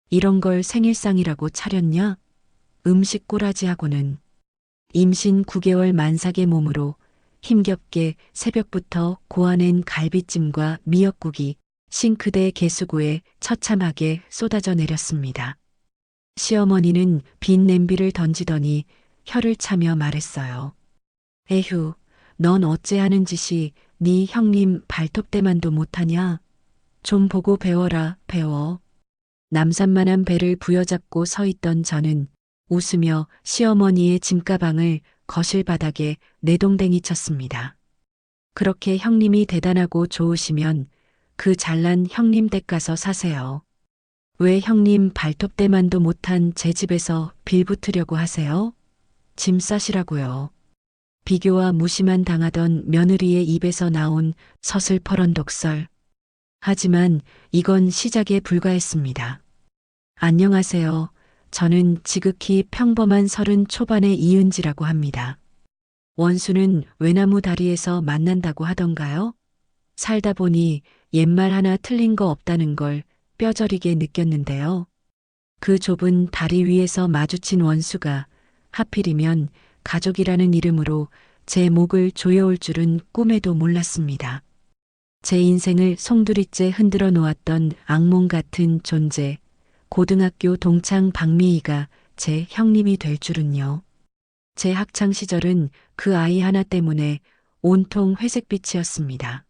이런 걸 생일상이라고 차렸냐? 음식 꼬라지하고는. 임신 9개월 만삭의 몸으로 힘겹게 새벽부터 고아낸 갈비찜과 미역국이 싱크대 개수구에 처참하게 쏟아져 내렸습니다. 시어머니는 빈 냄비를 던지더니 혀를 차며 말했어요. 에휴, 넌 어째 하는 짓이 네 형님 발톱대만도 못하냐? 좀 보고 배워라, 배워. 남산만한 배를 부여잡고 서 있던 저는 웃으며 시어머니의 짐가방을 거실 바닥에 내동댕이 쳤습니다. 그렇게 형님이 대단하고 좋으시면 그 잘난 형님 댁 가서 사세요. 왜 형님 발톱대만도 못한 제 집에서 빌붙으려고 하세요? 짐 싸시라고요. 비교와 무시만 당하던 며느리의 입에서 나온 서슬퍼런 독설. 하지만 이건 시작에 불과했습니다. 안녕하세요. 저는 지극히 평범한 30 초반의 이은지라고 합니다. 원수는 외나무 다리에서 만난다고 하던가요? 살다 보니 옛말 하나 틀린 거 없다는 걸 뼈저리게 느꼈는데요. 그 좁은 다리 위에서 마주친 원수가 하필이면 가족이라는 이름으로 제 목을 조여올 줄은 꿈에도 몰랐습니다. 제 인생을 송두리째 흔들어 놓았던 악몽 같은 존재, 고등학교 동창 박미희가 제 형님이 될 줄은요. 제 학창 시절은 그 아이 하나 때문에 온통 회색빛이었습니다.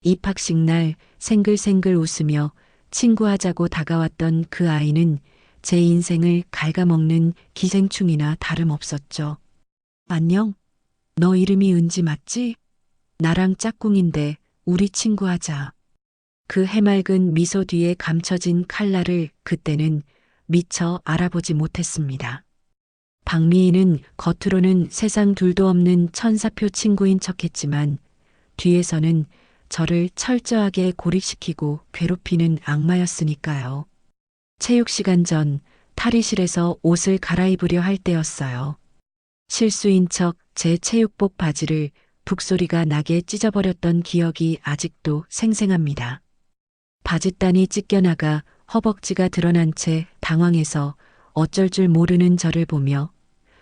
입학식 날 생글생글 웃으며 친구하자고 다가왔던 그 아이는 제 인생을 갉아먹는 기생충이나 다름없었죠. 안녕? 너 이름이 은지 맞지? 나랑 짝꿍인데 우리 친구하자. 그 해맑은 미소 뒤에 감춰진 칼날을 그때는 미처 알아보지 못했습니다. 박미희는 겉으로는 세상 둘도 없는 천사표 친구인 척했지만 뒤에서는 저를 철저하게 고립시키고 괴롭히는 악마였으니까요. 체육 시간 전 탈의실에서 옷을 갈아입으려 할 때였어요. 실수인 척 제 체육복 바지를 북소리가 나게 찢어버렸던 기억이 아직도 생생합니다. 바짓단이 찢겨나가 허벅지가 드러난 채 당황해서 어쩔 줄 모르는 저를 보며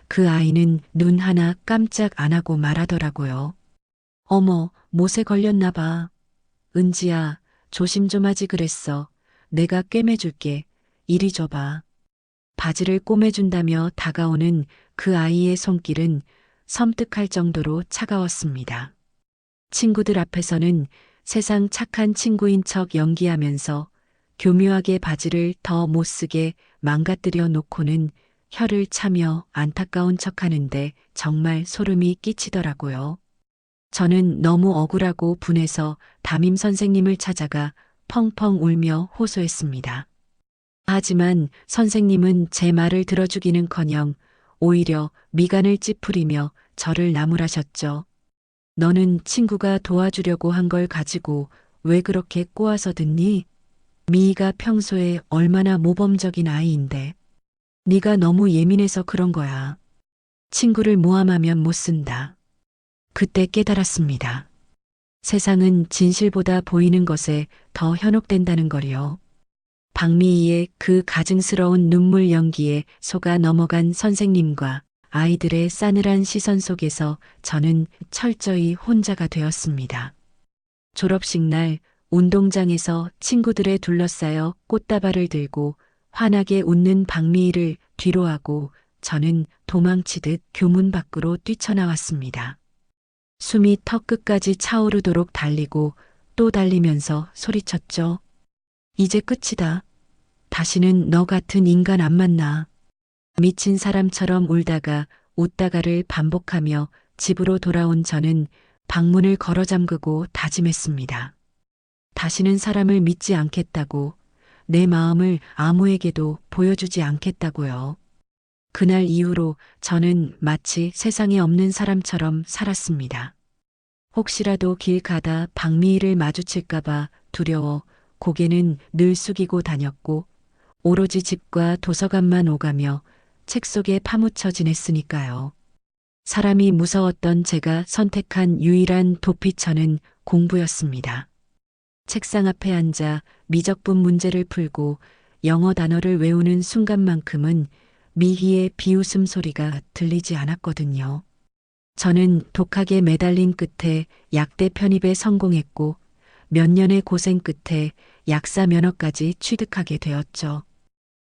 그 아이는 눈 하나 깜짝 안 하고 말하더라고요. 어머, 못에 걸렸나 봐. 은지야, 조심 좀 하지 그랬어. 내가 꿰매줄게. 이리 줘봐. 바지를 꼬매준다며 다가오는 그 아이의 손길은 섬뜩할 정도로 차가웠습니다. 친구들 앞에서는 세상 착한 친구인 척 연기하면서 교묘하게 바지를 더 못쓰게 망가뜨려 놓고는 혀를 차며 안타까운 척하는데 정말 소름이 끼치더라고요. 저는 너무 억울하고 분해서 담임 선생님을 찾아가 펑펑 울며 호소했습니다. 하지만 선생님은 제 말을 들어주기는커녕 오히려 미간을 찌푸리며 저를 나무라셨죠. 너는 친구가 도와주려고 한 걸 가지고 왜 그렇게 꼬아서 듣니? 미희가 평소에 얼마나 모범적인 아이인데. 네가 너무 예민해서 그런 거야. 친구를 모함하면 못 쓴다. 그때 깨달았습니다. 세상은 진실보다 보이는 것에 더 현혹된다는 걸요. 박미희의 그 가증스러운 눈물 연기에 속아 넘어간 선생님과 아이들의 싸늘한 시선 속에서 저는 철저히 혼자가 되었습니다. 졸업식 날 운동장에서 친구들에 둘러싸여 꽃다발을 들고 환하게 웃는 박미희를 뒤로하고 저는 도망치듯 교문 밖으로 뛰쳐나왔습니다. 숨이 턱끝까지 차오르도록 달리고 또 달리면서 소리쳤죠. 이제 끝이다. 다시는 너 같은 인간 안 만나. 미친 사람처럼 울다가 웃다가를 반복하며 집으로 돌아온 저는 방문을 걸어 잠그고 다짐했습니다. 다시는 사람을 믿지 않겠다고, 내 마음을 아무에게도 보여주지 않겠다고요. 그날 이후로 저는 마치 세상에 없는 사람처럼 살았습니다. 혹시라도 길 가다 박미희를 마주칠까봐 두려워 고개는 늘 숙이고 다녔고 오로지 집과 도서관만 오가며 책 속에 파묻혀 지냈으니까요. 사람이 무서웠던 제가 선택한 유일한 도피처는 공부였습니다. 책상 앞에 앉아 미적분 문제를 풀고 영어 단어를 외우는 순간만큼은 미희의 비웃음 소리가 들리지 않았거든요. 저는 독하게 매달린 끝에 약대 편입에 성공했고 몇 년의 고생 끝에 약사 면허까지 취득하게 되었죠.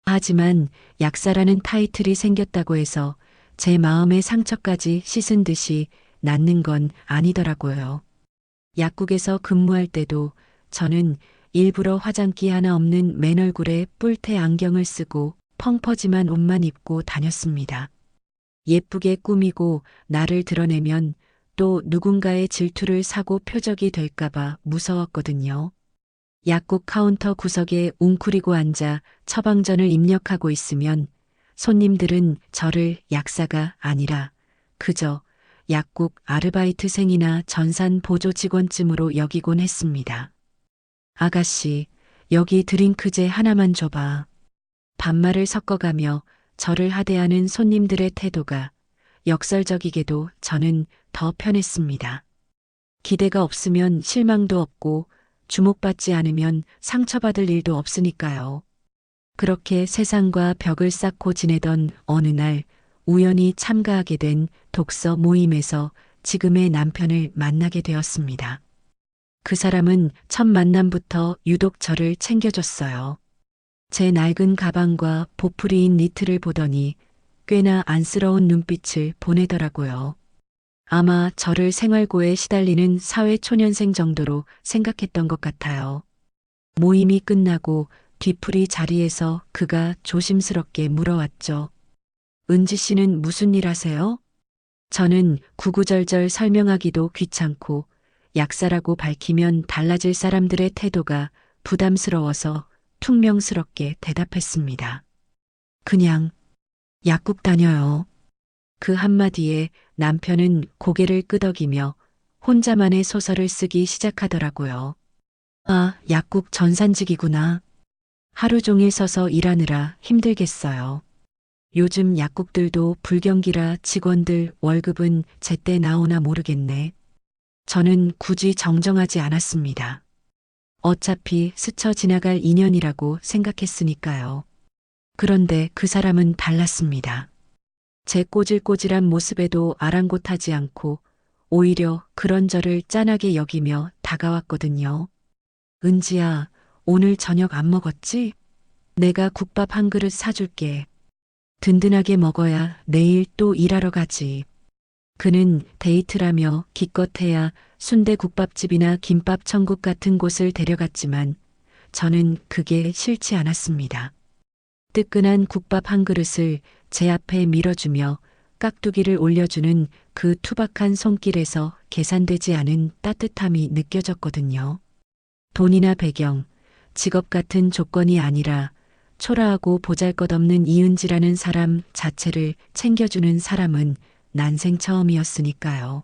하지만 약사라는 타이틀이 생겼다고 해서 제 마음의 상처까지 씻은 듯이 낫는 건 아니더라고요. 약국에서 근무할 때도 저는 일부러 화장기 하나 없는 맨 얼굴에 뿔테 안경을 쓰고 펑퍼짐한 옷만 입고 다녔습니다. 예쁘게 꾸미고 나를 드러내면 또 누군가의 질투를 사고 표적이 될까봐 무서웠거든요. 약국 카운터 구석에 웅크리고 앉아 처방전을 입력하고 있으면 손님들은 저를 약사가 아니라 그저 약국 아르바이트생이나 전산 보조 직원쯤으로 여기곤 했습니다. 아가씨, 여기 드링크제 하나만 줘봐. 반말을 섞어가며 저를 하대하는 손님들의 태도가 역설적이게도 저는 더 편했습니다. 기대가 없으면 실망도 없고 주목받지 않으면 상처받을 일도 없으니까요. 그렇게 세상과 벽을 쌓고 지내던 어느 날 우연히 참가하게 된 독서 모임에서 지금의 남편을 만나게 되었습니다. 그 사람은 첫 만남부터 유독 저를 챙겨줬어요. 제 낡은 가방과 보풀이인 니트를 보더니 꽤나 안쓰러운 눈빛을 보내더라고요. 아마 저를 생활고에 시달리는 사회초년생 정도로 생각했던 것 같아요. 모임이 끝나고 뒤풀이 자리에서 그가 조심스럽게 물어왔죠. 은지 씨는 무슨 일 하세요? 저는 구구절절 설명하기도 귀찮고 약사라고 밝히면 달라질 사람들의 태도가 부담스러워서 퉁명스럽게 대답했습니다. 그냥 약국 다녀요. 그 한마디에 남편은 고개를 끄덕이며 혼자만의 소설을 쓰기 시작하더라고요. 아, 약국 전산직이구나. 하루 종일 서서 일하느라 힘들겠어요. 요즘 약국들도 불경기라 직원들 월급은 제때 나오나 모르겠네. 저는 굳이 정정하지 않았습니다. 어차피 스쳐 지나갈 인연이라고 생각했으니까요. 그런데 그 사람은 달랐습니다. 제 꼬질꼬질한 모습에도 아랑곳하지 않고 오히려 그런 저를 짠하게 여기며 다가왔거든요. 은지야, 오늘 저녁 안 먹었지? 내가 국밥 한 그릇 사줄게. 든든하게 먹어야 내일 또 일하러 가지. 그는 데이트라며 기껏해야 순대국밥집이나 김밥 천국 같은 곳을 데려갔지만 저는 그게 싫지 않았습니다. 뜨끈한 국밥 한 그릇을 제 앞에 밀어주며 깍두기를 올려주는 그 투박한 손길에서 계산되지 않은 따뜻함이 느껴졌거든요. 돈이나 배경, 직업 같은 조건이 아니라 초라하고 보잘것없는 이은지라는 사람 자체를 챙겨주는 사람은 난생 처음이었으니까요.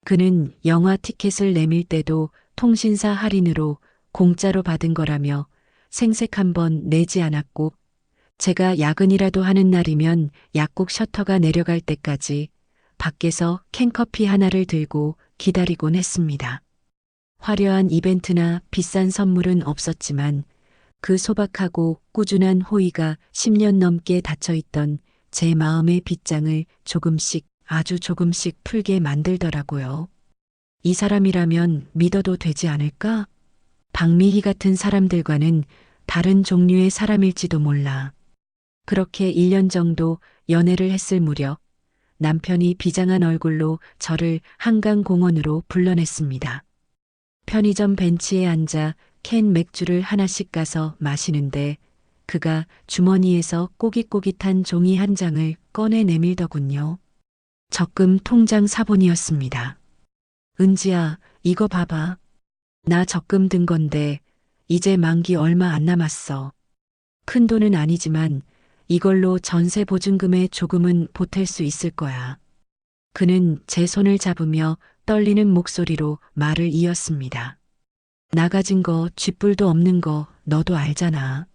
그는 영화 티켓을 내밀 때도 통신사 할인으로 공짜로 받은 거라며 생색 한 번 내지 않았고 제가 야근이라도 하는 날이면 약국 셔터가 내려갈 때까지 밖에서 캔커피 하나를 들고 기다리곤 했습니다. 화려한 이벤트나 비싼 선물은 없었지만 그 소박하고 꾸준한 호의가 10년 넘게 닫혀있던 제 마음의 빗장을 조금씩 아주 조금씩 풀게 만들더라고요. 이 사람이라면 믿어도 되지 않을까? 박미희 같은 사람들과는 다른 종류의 사람일지도 몰라. 그렇게 1년 정도 연애를 했을 무렵 남편이 비장한 얼굴로 저를 한강공원으로 불러냈습니다. 편의점 벤치에 앉아 캔 맥주를 하나씩 가서 마시는데 그가 주머니에서 꼬깃꼬깃한 종이 한 장을 꺼내 내밀더군요. 적금 통장 사본이었습니다. 은지야, 이거 봐봐. 나 적금 든 건데 이제 만기 얼마 안 남았어. 큰 돈은 아니지만 이걸로 전세 보증금에 조금은 보탤 수 있을 거야. 그는 제 손을 잡으며 떨리는 목소리로 말을 이었습니다. 나 가진 거 쥐뿔도 없는 거 너도 알잖아.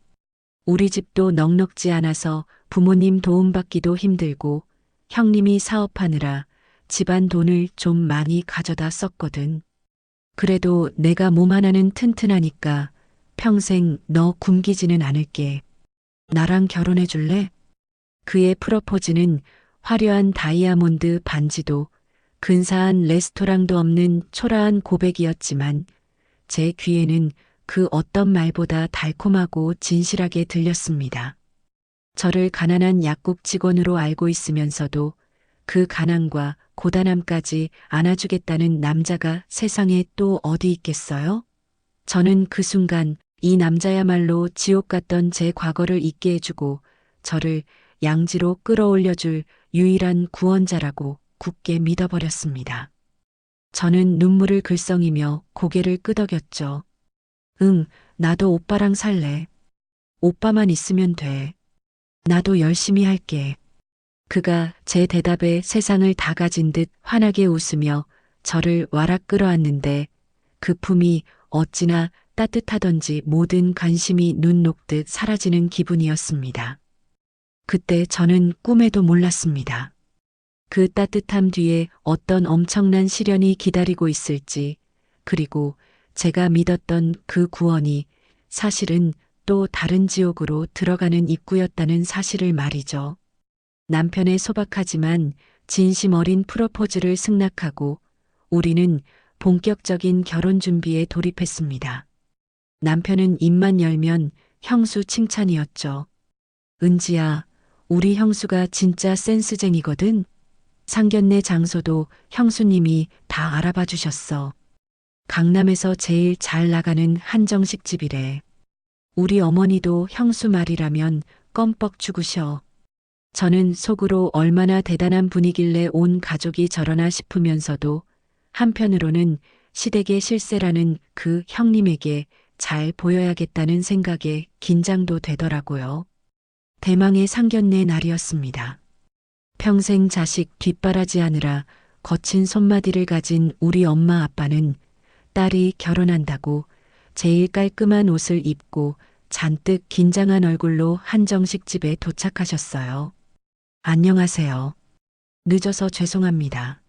우리 집도 넉넉지 않아서 부모님 도움받기도 힘들고 형님이 사업하느라 집안 돈을 좀 많이 가져다 썼거든. 그래도 내가 몸 하나는 튼튼하니까 평생 너 굶기지는 않을게. 나랑 결혼해 줄래? 그의 프러포즈는 화려한 다이아몬드 반지도 근사한 레스토랑도 없는 초라한 고백이었지만 제 귀에는 그 어떤 말보다 달콤하고 진실하게 들렸습니다. 저를 가난한 약국 직원으로 알고 있으면서도 그 가난과 고단함까지 안아주겠다는 남자가 세상에 또 어디 있겠어요? 저는 그 순간 이 남자야말로 지옥 같던 제 과거를 잊게 해주고 저를 양지로 끌어올려줄 유일한 구원자라고 굳게 믿어버렸습니다. 저는 눈물을 글썽이며 고개를 끄덕였죠. 응, 나도 오빠랑 살래. 오빠만 있으면 돼. 나도 열심히 할게. 그가 제 대답에 세상을 다 가진 듯 환하게 웃으며 저를 와락 끌어안는데 그 품이 어찌나 따뜻하던지 모든 관심이 눈 녹듯 사라지는 기분이었습니다. 그때 저는 꿈에도 몰랐습니다. 그 따뜻함 뒤에 어떤 엄청난 시련이 기다리고 있을지, 그리고 제가 믿었던 그 구원이 사실은 또 다른 지옥으로 들어가는 입구였다는 사실을 말이죠. 남편의 소박하지만 진심 어린 프로포즈를 승낙하고 우리는 본격적인 결혼 준비에 돌입했습니다. 남편은 입만 열면 형수 칭찬이었죠. 은지야, 우리 형수가 진짜 센스쟁이거든. 상견례 장소도 형수님이 다 알아봐 주셨어. 강남에서 제일 잘 나가는 한정식 집이래. 우리 어머니도 형수 말이라면 껌뻑 죽으셔. 저는 속으로 얼마나 대단한 분이길래 온 가족이 저러나 싶으면서도 한편으로는 시댁의 실세라는 그 형님에게 잘 보여야겠다는 생각에 긴장도 되더라고요. 대망의 상견례 날이었습니다. 평생 자식 뒷바라지하느라 거친 손마디를 가진 우리 엄마 아빠는 딸이 결혼한다고 제일 깔끔한 옷을 입고 잔뜩 긴장한 얼굴로 한정식 집에 도착하셨어요. 안녕하세요. 늦어서 죄송합니다.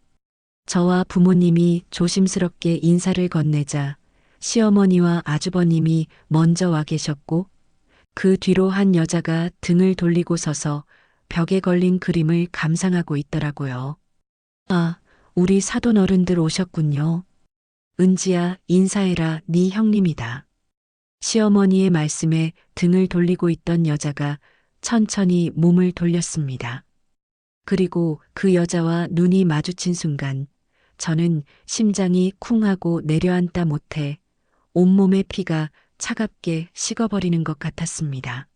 저와 부모님이 조심스럽게 인사를 건네자 시어머니와 아주버님이 먼저 와 계셨고 그 뒤로 한 여자가 등을 돌리고 서서 벽에 걸린 그림을 감상하고 있더라고요. 아, 우리 사돈 어른들 오셨군요. 은지야, 인사해라, 네 형님이다. 시어머니의 말씀에 등을 돌리고 있던 여자가 천천히 몸을 돌렸습니다. 그리고 그 여자와 눈이 마주친 순간 저는 심장이 쿵하고 내려앉다 못해 온몸의 피가 차갑게 식어버리는 것 같았습니다.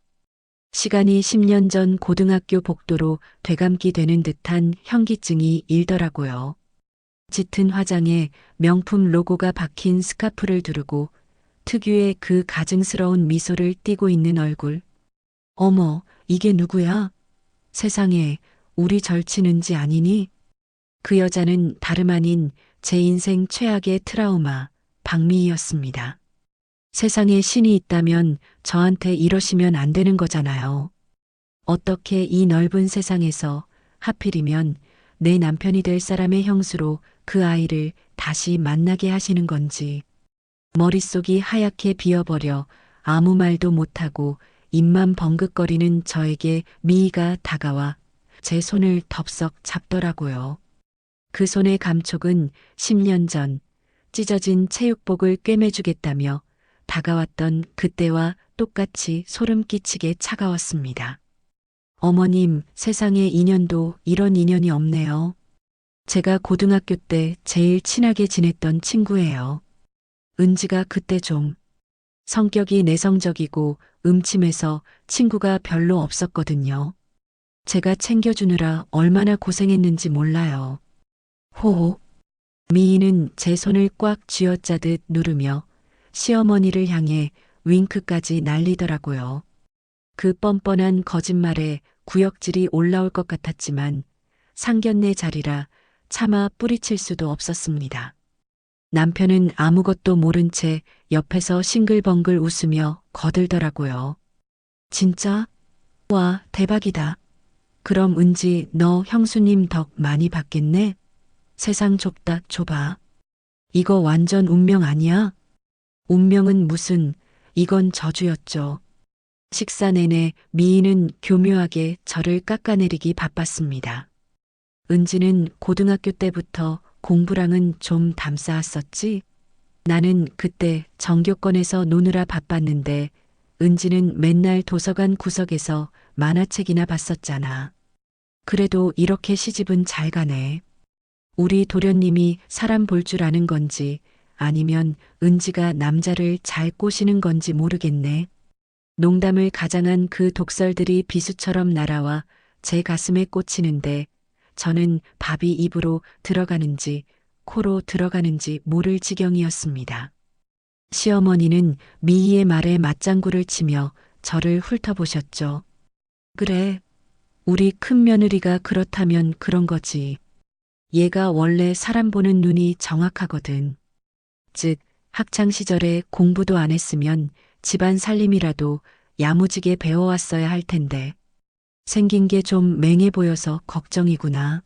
시간이 10년 전 고등학교 복도로 되감기 되는 듯한 현기증이 일더라고요. 짙은 화장에 명품 로고가 박힌 스카프를 두르고 특유의 그 가증스러운 미소를 띠고 있는 얼굴. 어머, 이게 누구야? 세상에, 우리 절친은지 아니니? 그 여자는 다름 아닌 제 인생 최악의 트라우마, 박미희였습니다. 세상에 신이 있다면 저한테 이러시면 안 되는 거잖아요. 어떻게 이 넓은 세상에서 하필이면 내 남편이 될 사람의 형수로 그 아이를 다시 만나게 하시는 건지. 머릿속이 하얗게 비어버려 아무 말도 못하고 입만 벙긋거리는 저에게 미희가 다가와 제 손을 덥석 잡더라고요. 그 손의 감촉은 10년 전 찢어진 체육복을 꿰매주겠다며 다가왔던 그때와 똑같이 소름 끼치게 차가웠습니다. 어머님, 세상에 인연도 이런 인연이 없네요. 제가 고등학교 때 제일 친하게 지냈던 친구예요. 은지가 그때 좀 성격이 내성적이고 음침해서 친구가 별로 없었거든요. 제가 챙겨주느라 얼마나 고생했는지 몰라요. 호호. 미희는 제 손을 꽉 쥐어짜듯 누르며 시어머니를 향해 윙크까지 날리더라고요. 그 뻔뻔한 거짓말에 구역질이 올라올 것 같았지만 상견례 자리라 차마 뿌리칠 수도 없었습니다. 남편은 아무것도 모른 채 옆에서 싱글벙글 웃으며 거들더라고요. 진짜? 와, 대박이다. 그럼 은지 너 형수님 덕 많이 받겠네? 세상 좁다 좁아. 이거 완전 운명 아니야? 운명은 무슨, 이건 저주였죠. 식사 내내 미희는 교묘하게 저를 깎아내리기 바빴습니다. 은지는 고등학교 때부터 공부랑은 좀 담쌓았었지? 나는 그때 전교권에서 노느라 바빴는데 은지는 맨날 도서관 구석에서 만화책이나 봤었잖아. 그래도 이렇게 시집은 잘 가네. 우리 도련님이 사람 볼 줄 아는 건지 아니면 은지가 남자를 잘 꼬시는 건지 모르겠네. 농담을 가장한 그 독설들이 비수처럼 날아와 제 가슴에 꽂히는데 저는 밥이 입으로 들어가는지 코로 들어가는지 모를 지경이었습니다. 시어머니는 미희의 말에 맞장구를 치며 저를 훑어보셨죠. 그래, 우리 큰 며느리가 그렇다면 그런 거지. 얘가 원래 사람 보는 눈이 정확하거든. 즉, 학창시절에 공부도 안 했으면 집안 살림이라도 야무지게 배워왔어야 할 텐데. 생긴 게 좀 맹해 보여서 걱정이구나.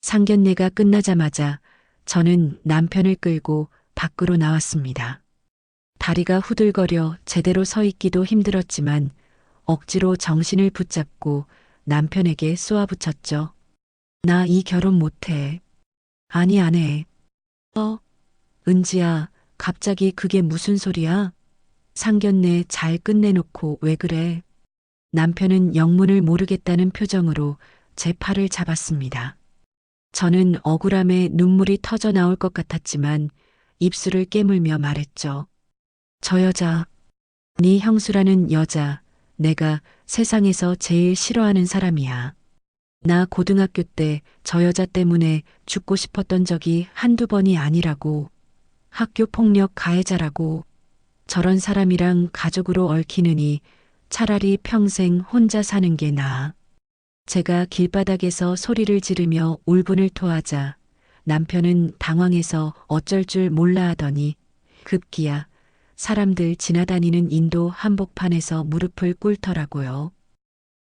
상견례가 끝나자마자 저는 남편을 끌고 밖으로 나왔습니다. 다리가 후들거려 제대로 서 있기도 힘들었지만 억지로 정신을 붙잡고 남편에게 쏘아붙였죠. 나 이 결혼 못해. 아니, 안 해. 은지야, 갑자기 그게 무슨 소리야? 상견례 잘 끝내놓고 왜 그래? 남편은 영문을 모르겠다는 표정으로 제 팔을 잡았습니다. 저는 억울함에 눈물이 터져 나올 것 같았지만 입술을 깨물며 말했죠. 저 여자, 네 형수라는 여자, 내가 세상에서 제일 싫어하는 사람이야. 나 고등학교 때 저 여자 때문에 죽고 싶었던 적이 한두 번이 아니라고. 학교 폭력 가해자라고. 저런 사람이랑 가족으로 얽히느니 차라리 평생 혼자 사는 게 나아. 제가 길바닥에서 소리를 지르며 울분을 토하자 남편은 당황해서 어쩔 줄 몰라 하더니 급기야 사람들 지나다니는 인도 한복판에서 무릎을 꿇더라고요.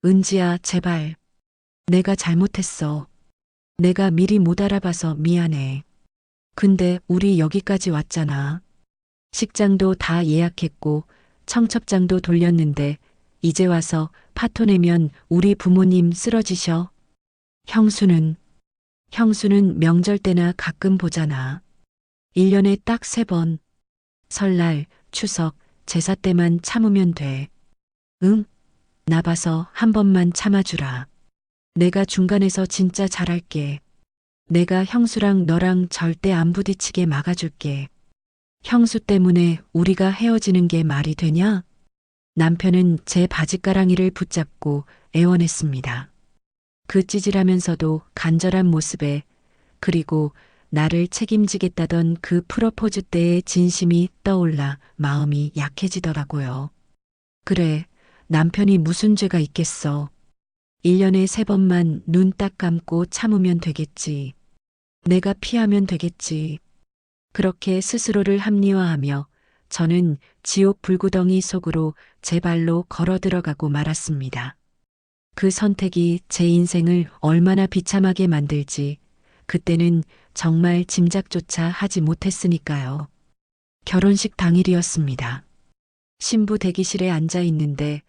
은지야, 제발. 내가 잘못했어. 내가 미리 못 알아봐서 미안해. 근데 우리 여기까지 왔잖아. 식장도 다 예약했고 청첩장도 돌렸는데 이제 와서 파토 내면 우리 부모님 쓰러지셔. 형수는 명절 때나 가끔 보잖아. 1년에 딱 3번. 설날, 추석, 제사 때만 참으면 돼. 응? 나 봐서 한 번만 참아주라. 내가 중간에서 진짜 잘할게. 내가 형수랑 너랑 절대 안 부딪히게 막아줄게. 형수 때문에 우리가 헤어지는 게 말이 되냐? 남편은 제 바짓가랑이를 붙잡고 애원했습니다. 그 찌질하면서도 간절한 모습에 그리고 나를 책임지겠다던 그 프로포즈 때의 진심이 떠올라 마음이 약해지더라고요. 그래, 남편이 무슨 죄가 있겠어. 1년에 3번만 눈 딱 감고 참으면 되겠지. 내가 피하면 되겠지. 그렇게 스스로를 합리화하며 저는 지옥 불구덩이 속으로 제 발로 걸어 들어가고 말았습니다. 그 선택이 제 인생을 얼마나 비참하게 만들지 그때는 정말 짐작조차 하지 못했으니까요. 결혼식 당일이었습니다. 신부 대기실에 앉아 있는데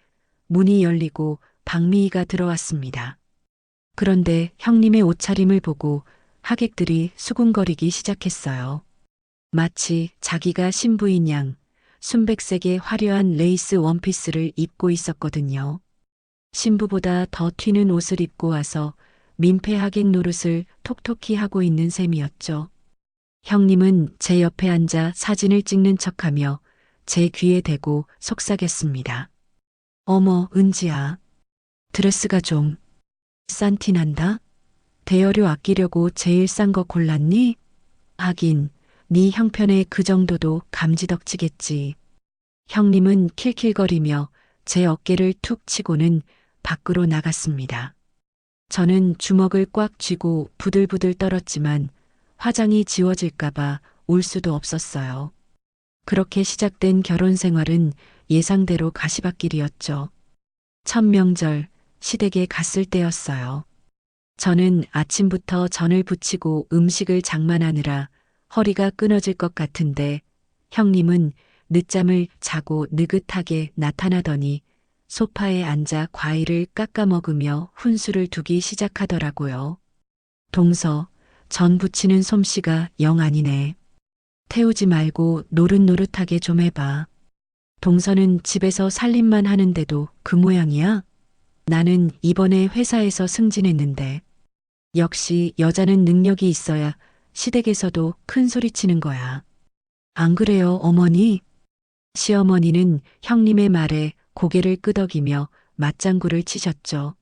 문이 열리고 박미희가 들어왔습니다. 그런데 형님의 옷차림을 보고 하객들이 수군거리기 시작했어요. 마치 자기가 신부인 양 순백색의 화려한 레이스 원피스를 입고 있었거든요. 신부보다 더 튀는 옷을 입고 와서 민폐 하객 노릇을 톡톡히 하고 있는 셈이었죠. 형님은 제 옆에 앉아 사진을 찍는 척하며 제 귀에 대고 속삭였습니다. 어머, 은지야. 드레스가 좀 싼 티 난다? 대여료 아끼려고 제일 싼 거 골랐니? 하긴 네 형편에 그 정도도 감지덕지겠지. 형님은 킬킬거리며 제 어깨를 툭 치고는 밖으로 나갔습니다. 저는 주먹을 꽉 쥐고 부들부들 떨었지만 화장이 지워질까봐 울 수도 없었어요. 그렇게 시작된 결혼 생활은 예상대로 가시밭길이었죠. 첫 명절 시댁에 갔을 때였어요. 저는 아침부터 전을 부치고 음식을 장만하느라 허리가 끊어질 것 같은데 형님은 늦잠을 자고 느긋하게 나타나더니 소파에 앉아 과일을 깎아 먹으며 훈수를 두기 시작하더라고요. 동서, 전 부치는 솜씨가 영 아니네. 태우지 말고 노릇노릇하게 좀 해봐. 동서는 집에서 살림만 하는데도 그 모양이야? 나는 이번에 회사에서 승진했는데. 역시 여자는 능력이 있어야 시댁에서도 큰 소리 치는 거야. 안 그래요, 어머니? 시어머니는 형님의 말에 고개를 끄덕이며 맞장구를 치셨죠.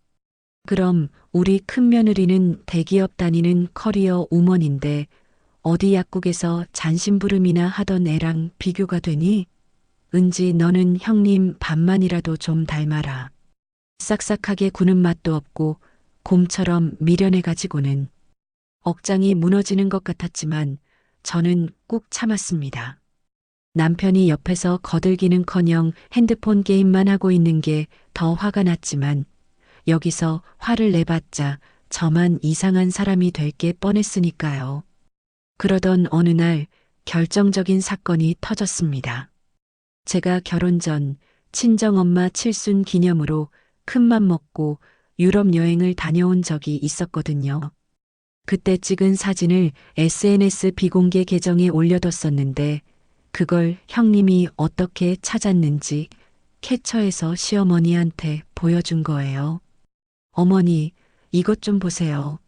그럼 우리 큰며느리는 대기업 다니는 커리어 우먼인데 어디 약국에서 잔심부름이나 하던 애랑 비교가 되니? 은지 너는 형님 반만이라도 좀 닮아라. 싹싹하게 구는 맛도 없고 곰처럼 미련해가지고는. 억장이 무너지는 것 같았지만 저는 꾹 참았습니다. 남편이 옆에서 거들기는커녕 핸드폰 게임만 하고 있는 게 더 화가 났지만 여기서 화를 내봤자 저만 이상한 사람이 될 게 뻔했으니까요. 그러던 어느 날 결정적인 사건이 터졌습니다. 제가 결혼 전 친정엄마 칠순 기념으로 큰맘 먹고 유럽 여행을 다녀온 적이 있었거든요. 그때 찍은 사진을 SNS 비공개 계정에 올려뒀었는데 그걸 형님이 어떻게 찾았는지 캡처해서 시어머니한테 보여준 거예요. 어머니, 이것 좀 보세요.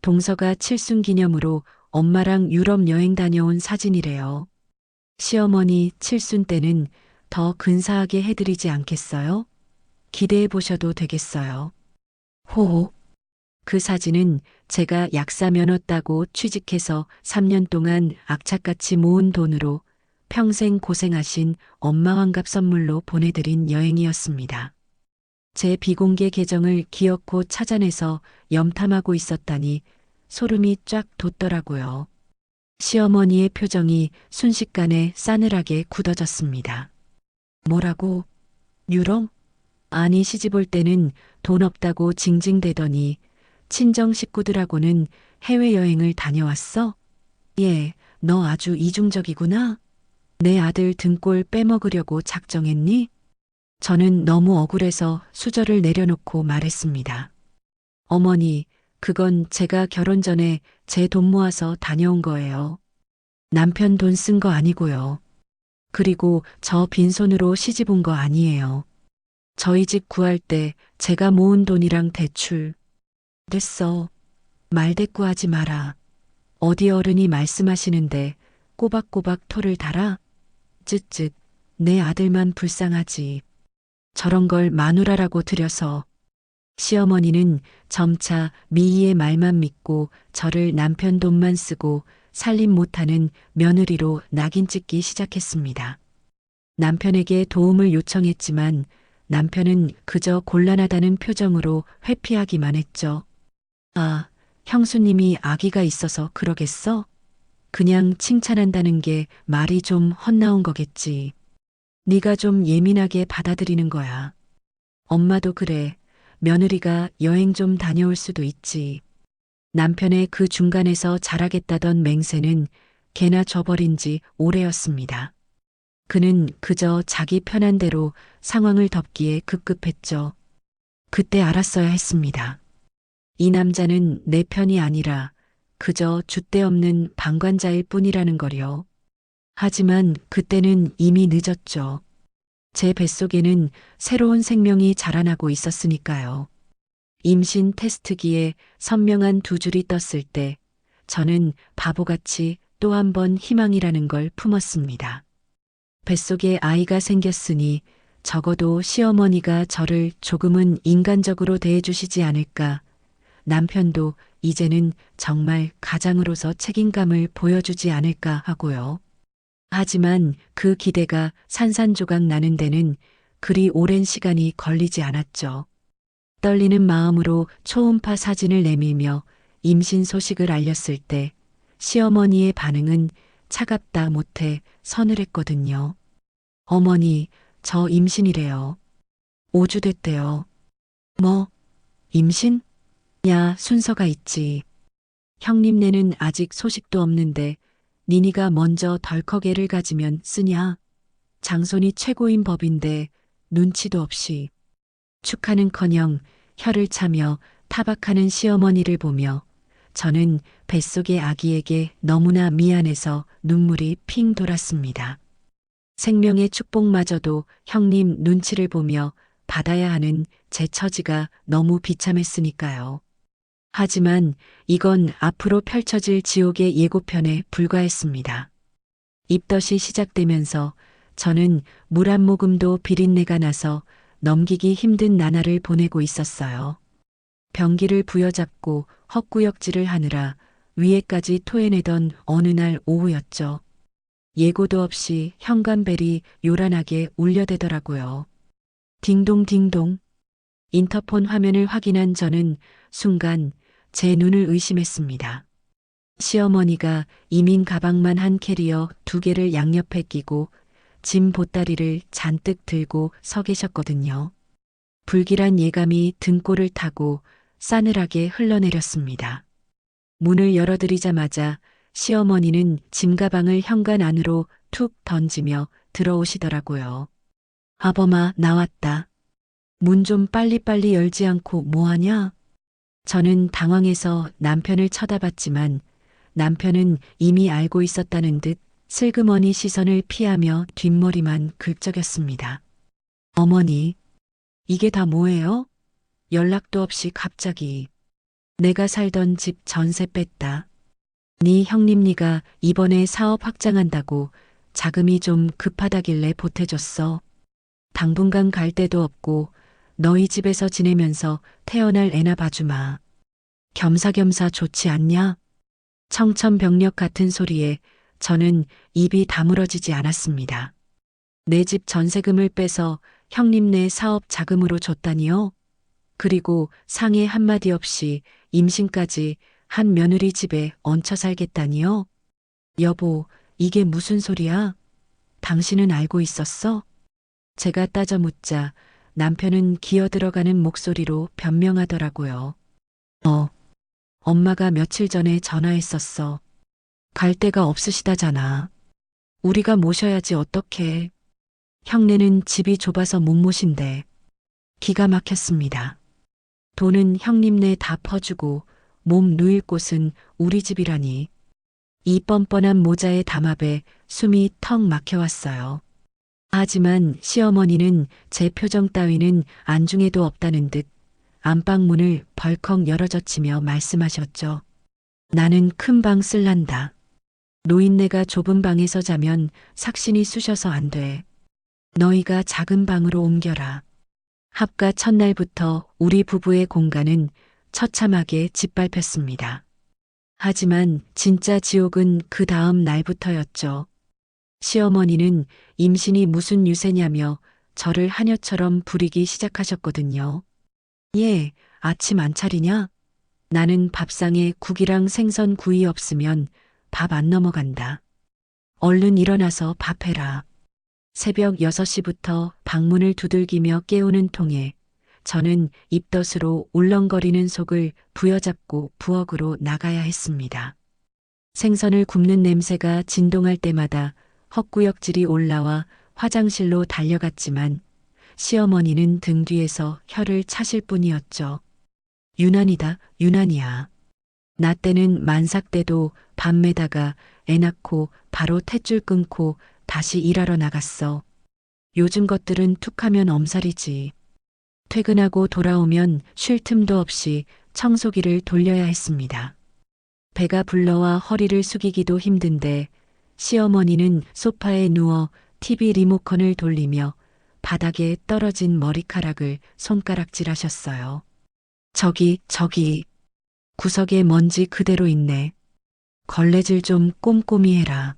동서가 칠순 기념으로 엄마랑 유럽 여행 다녀온 사진이래요. 시어머니 칠순 때는 더 근사하게 해드리지 않겠어요? 기대해 보셔도 되겠어요. 호호. 그 사진은 제가 약사 면허 따고 취직해서 3년 동안 악착같이 모은 돈으로 평생 고생하신 엄마 환갑 선물로 보내드린 여행이었습니다. 제 비공개 계정을 기어코 찾아내서 염탐하고 있었다니 소름이 쫙 돋더라고요. 시어머니의 표정이 순식간에 싸늘하게 굳어졌습니다. 뭐라고? 유럽? 아니 시집 올 때는 돈 없다고 징징대더니 친정 식구들하고는 해외여행을 다녀왔어? 예, 너 아주 이중적이구나. 내 아들 등골 빼먹으려고 작정했니? 저는 너무 억울해서 수저를 내려놓고 말했습니다. 어머니, 그건 제가 결혼 전에 제 돈 모아서 다녀온 거예요. 남편 돈 쓴 거 아니고요. 그리고 저 빈손으로 시집 온 거 아니에요. 저희 집 구할 때 제가 모은 돈이랑 대출. 됐어. 말대꾸하지 마라. 어디 어른이 말씀하시는데 꼬박꼬박 토를 달아? 쯧쯧, 내 아들만 불쌍하지. 저런 걸 마누라라고 들여서. 시어머니는 점차 미희의 말만 믿고 저를 남편 돈만 쓰고 살림 못하는 며느리로 낙인 찍기 시작했습니다. 남편에게 도움을 요청했지만 남편은 그저 곤란하다는 표정으로 회피하기만 했죠. 아, 형수님이 아기가 있어서 그러겠어? 그냥 칭찬한다는 게 말이 좀 헛나온 거겠지. 네가 좀 예민하게 받아들이는 거야. 엄마도 그래. 며느리가 여행 좀 다녀올 수도 있지. 남편의 그 중간에서 잘하겠다던 맹세는 개나 줘버린 지 오래였습니다. 그는 그저 자기 편한 대로 상황을 덮기에 급급했죠. 그때 알았어야 했습니다. 이 남자는 내 편이 아니라 그저 줏대없는 방관자일 뿐이라는 거요. 하지만 그때는 이미 늦었죠. 제 뱃속에는 새로운 생명이 자라나고 있었으니까요. 임신 테스트기에 선명한 두 줄이 떴을 때 저는 바보같이 또 한 번 희망이라는 걸 품었습니다. 뱃속에 아이가 생겼으니 적어도 시어머니가 저를 조금은 인간적으로 대해주시지 않을까. 남편도 이제는 정말 가장으로서 책임감을 보여주지 않을까 하고요. 하지만 그 기대가 산산조각 나는 데는 그리 오랜 시간이 걸리지 않았죠. 떨리는 마음으로 초음파 사진을 내밀며 임신 소식을 알렸을 때 시어머니의 반응은 차갑다 못해 서늘했거든요. 어머니, 저 임신이래요. 5주 됐대요. 뭐, 임신? 야, 순서가 있지. 형님네는 아직 소식도 없는데 니니가 먼저 덜컥 애를 가지면 쓰냐? 장손이 최고인 법인데 눈치도 없이. 축하는커녕 혀를 차며 타박하는 시어머니를 보며 저는 뱃속의 아기에게 너무나 미안해서 눈물이 핑 돌았습니다. 생명의 축복마저도 형님 눈치를 보며 받아야 하는 제 처지가 너무 비참했으니까요. 하지만 이건 앞으로 펼쳐질 지옥의 예고편에 불과했습니다. 입덧이 시작되면서 저는 물 한 모금도 비린내가 나서 넘기기 힘든 나날을 보내고 있었어요. 변기를 부여잡고 헛구역질을 하느라 위에까지 토해내던 어느 날 오후였죠. 예고도 없이 현관벨이 요란하게 울려대더라고요. 딩동딩동. 인터폰 화면을 확인한 저는 순간 제 눈을 의심했습니다. 시어머니가 이민 가방만 한 캐리어 2개를 양옆에 끼고 짐 보따리를 잔뜩 들고 서 계셨거든요. 불길한 예감이 등골을 타고 싸늘하게 흘러내렸습니다. 문을 열어드리자마자 시어머니는 짐가방을 현관 안으로 툭 던지며 들어오시더라고요. 아범아, 나왔다. 문 좀 빨리빨리 열지 않고 뭐하냐? 저는 당황해서 남편을 쳐다봤지만 남편은 이미 알고 있었다는 듯 슬그머니 시선을 피하며 뒷머리만 긁적였습니다. 어머니, 이게 다 뭐예요? 연락도 없이 갑자기. 내가 살던 집 전세 뺐다. 네 형님 네가 이번에 사업 확장한다고 자금이 좀 급하다길래 보태줬어. 당분간 갈 데도 없고 너희 집에서 지내면서 태어날 애나 봐주마. 겸사겸사 좋지 않냐? 청천벽력 같은 소리에 저는 입이 다물어지지 않았습니다. 내 집 전세금을 빼서 형님네 사업 자금으로 줬다니요? 그리고 상해 한마디 없이 임신까지 한 며느리 집에 얹혀 살겠다니요? 여보, 이게 무슨 소리야? 당신은 알고 있었어? 제가 따져 묻자 남편은 기어들어가는 목소리로 변명하더라고요. 엄마가 며칠 전에 전화했었어. 갈 데가 없으시다잖아. 우리가 모셔야지 어떡해. 형네는 집이 좁아서 못 모신대. 기가 막혔습니다. 돈은 형님네 다 퍼주고 몸 누일 곳은 우리 집이라니. 이 뻔뻔한 모자의 담합에 숨이 턱 막혀왔어요. 하지만 시어머니는 제 표정 따위는 안중에도 없다는 듯 안방문을 벌컥 열어젖히며 말씀하셨죠. 나는 큰 방 쓸란다. 노인네가 좁은 방에서 자면 삭신이 쑤셔서 안 돼. 너희가 작은 방으로 옮겨라. 합가 첫날부터 우리 부부의 공간은 처참하게 짓밟혔습니다. 하지만 진짜 지옥은 그 다음 날부터였죠. 시어머니는 임신이 무슨 유세냐며 저를 하녀처럼 부리기 시작하셨거든요. 예, 아침 안 차리냐? 나는 밥상에 국이랑 생선 구이 없으면 밥 안 넘어간다. 얼른 일어나서 밥해라. 새벽 6시부터 방문을 두들기며 깨우는 통에 저는 입덧으로 울렁거리는 속을 부여잡고 부엌으로 나가야 했습니다. 생선을 굽는 냄새가 진동할 때마다 헛구역질이 올라와 화장실로 달려갔지만 시어머니는 등 뒤에서 혀를 차실 뿐이었죠. 유난이다, 유난이야. 나 때는 만삭 때도 밤매다가 애 낳고 바로 탯줄 끊고 다시 일하러 나갔어. 요즘 것들은 툭하면 엄살이지. 퇴근하고 돌아오면 쉴 틈도 없이 청소기를 돌려야 했습니다. 배가 불러와 허리를 숙이기도 힘든데 시어머니는 소파에 누워 TV 리모컨을 돌리며 바닥에 떨어진 머리카락을 손가락질하셨어요. 저기, 구석에 먼지 그대로 있네. 걸레질 좀 꼼꼼히 해라.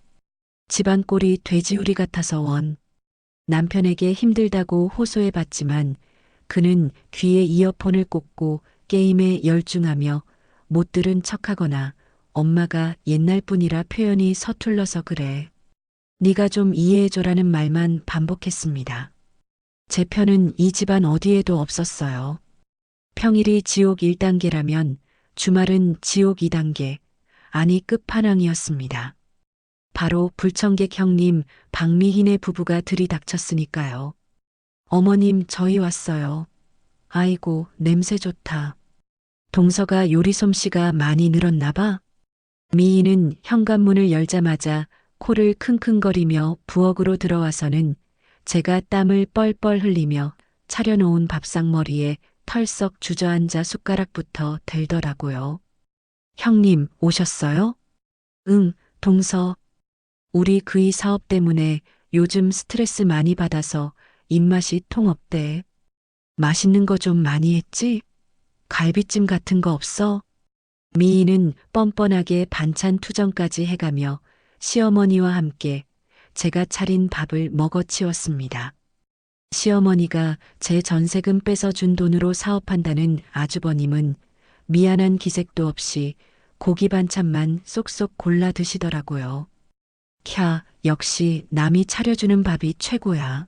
집안 꼴이 돼지우리 같아서 원. 남편에게 힘들다고 호소해봤지만 그는 귀에 이어폰을 꽂고 게임에 열중하며 못 들은 척하거나 엄마가 옛날 분이라 표현이 서툴러서 그래. 네가 좀 이해해줘라는 말만 반복했습니다. 제 편은 이 집안 어디에도 없었어요. 평일이 지옥 1단계라면 주말은 지옥 2단계, 아니 끝판왕이었습니다. 바로 불청객 형님 박미희네 부부가 들이닥쳤으니까요. 어머님, 저희 왔어요. 아이고, 냄새 좋다. 동서가 요리 솜씨가 많이 늘었나 봐. 미희는 현관문을 열자마자 코를 킁킁거리며 부엌으로 들어와서는 제가 땀을 뻘뻘 흘리며 차려놓은 밥상머리에 털썩 주저앉아 숟가락부터 들더라고요. 형님, 오셨어요? 응, 동서. 우리 그이 사업 때문에 요즘 스트레스 많이 받아서 입맛이 통 없대. 맛있는 거 좀 많이 했지? 갈비찜 같은 거 없어? 미희는 뻔뻔하게 반찬 투정까지 해가며 시어머니와 함께 제가 차린 밥을 먹어치웠습니다. 시어머니가 제 전세금 뺏어준 돈으로 사업한다는 아주버님은 미안한 기색도 없이 고기 반찬만 쏙쏙 골라 드시더라고요. 캬, 역시 남이 차려주는 밥이 최고야.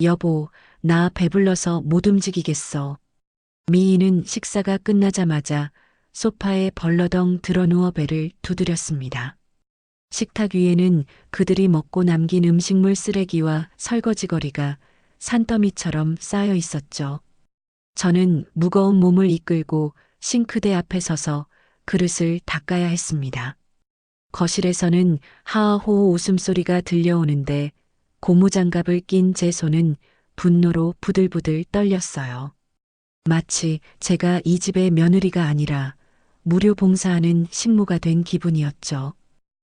여보, 나 배불러서 못 움직이겠어. 미희는 식사가 끝나자마자 소파에 벌러덩 드러누워 배를 두드렸습니다. 식탁 위에는 그들이 먹고 남긴 음식물 쓰레기와 설거지거리가 산더미처럼 쌓여 있었죠. 저는 무거운 몸을 이끌고 싱크대 앞에 서서 그릇을 닦아야 했습니다. 거실에서는 하하호호 웃음소리가 들려오는데 고무장갑을 낀 제 손은 분노로 부들부들 떨렸어요. 마치 제가 이 집의 며느리가 아니라 무료 봉사하는 식모가 된 기분이었죠.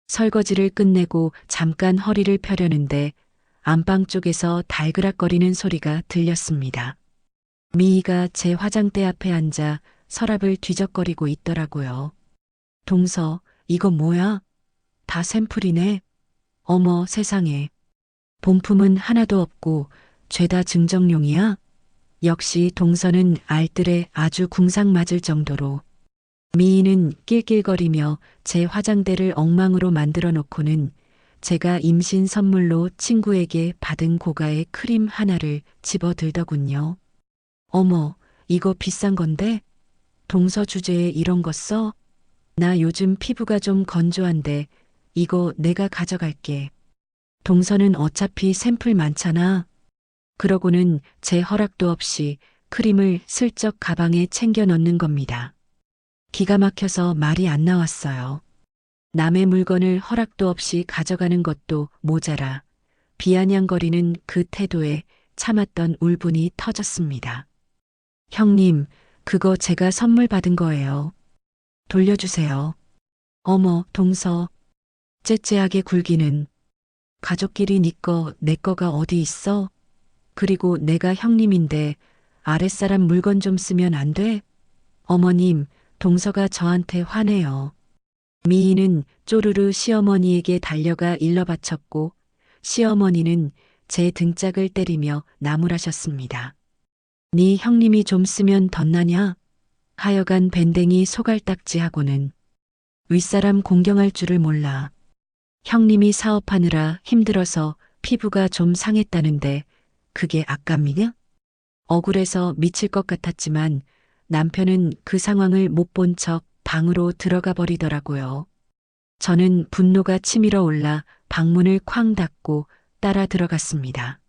설거지를 끝내고 잠깐 허리를 펴려는데 안방 쪽에서 달그락거리는 소리가 들렸습니다. 미희가 제 화장대 앞에 앉아 서랍을 뒤적거리고 있더라고요. 동서, 이거 뭐야? 다 샘플이네. 어머 세상에. 본품은 하나도 없고 죄다 증정용이야? 역시 동서는 알뜰에 아주 궁상 맞을 정도로. 미희는 낄낄거리며 제 화장대를 엉망으로 만들어 놓고는 제가 임신 선물로 친구에게 받은 고가의 크림 하나를 집어들더군요. 어머, 이거 비싼 건데? 동서 주제에 이런 거 써? 나 요즘 피부가 좀 건조한데 이거 내가 가져갈게. 동서는 어차피 샘플 많잖아. 그러고는 제 허락도 없이 크림을 슬쩍 가방에 챙겨 넣는 겁니다. 기가 막혀서 말이 안 나왔어요. 남의 물건을 허락도 없이 가져가는 것도 모자라 비아냥거리는 그 태도에 참았던 울분이 터졌습니다. 형님, 그거 제가 선물 받은 거예요. 돌려주세요. 어머, 동서. 째째하게 굴기는. 가족끼리 네 거, 내 거가 어디 있어? 그리고 내가 형님인데 아랫사람 물건 좀 쓰면 안 돼? 어머님, 동서가 저한테 화내요. 미희는 쪼르르 시어머니에게 달려가 일러 바쳤고 시어머니는 제 등짝을 때리며 나무라셨습니다. 네 형님이 좀 쓰면 덧나냐? 하여간 밴댕이 소갈딱지하고는 윗사람 공경할 줄을 몰라. 형님이 사업하느라 힘들어서 피부가 좀 상했다는데 그게 아깝니냐? 억울해서 미칠 것 같았지만 남편은 그 상황을 못 본 척 방으로 들어가 버리더라고요. 저는 분노가 치밀어 올라 방문을 쾅 닫고 따라 들어갔습니다.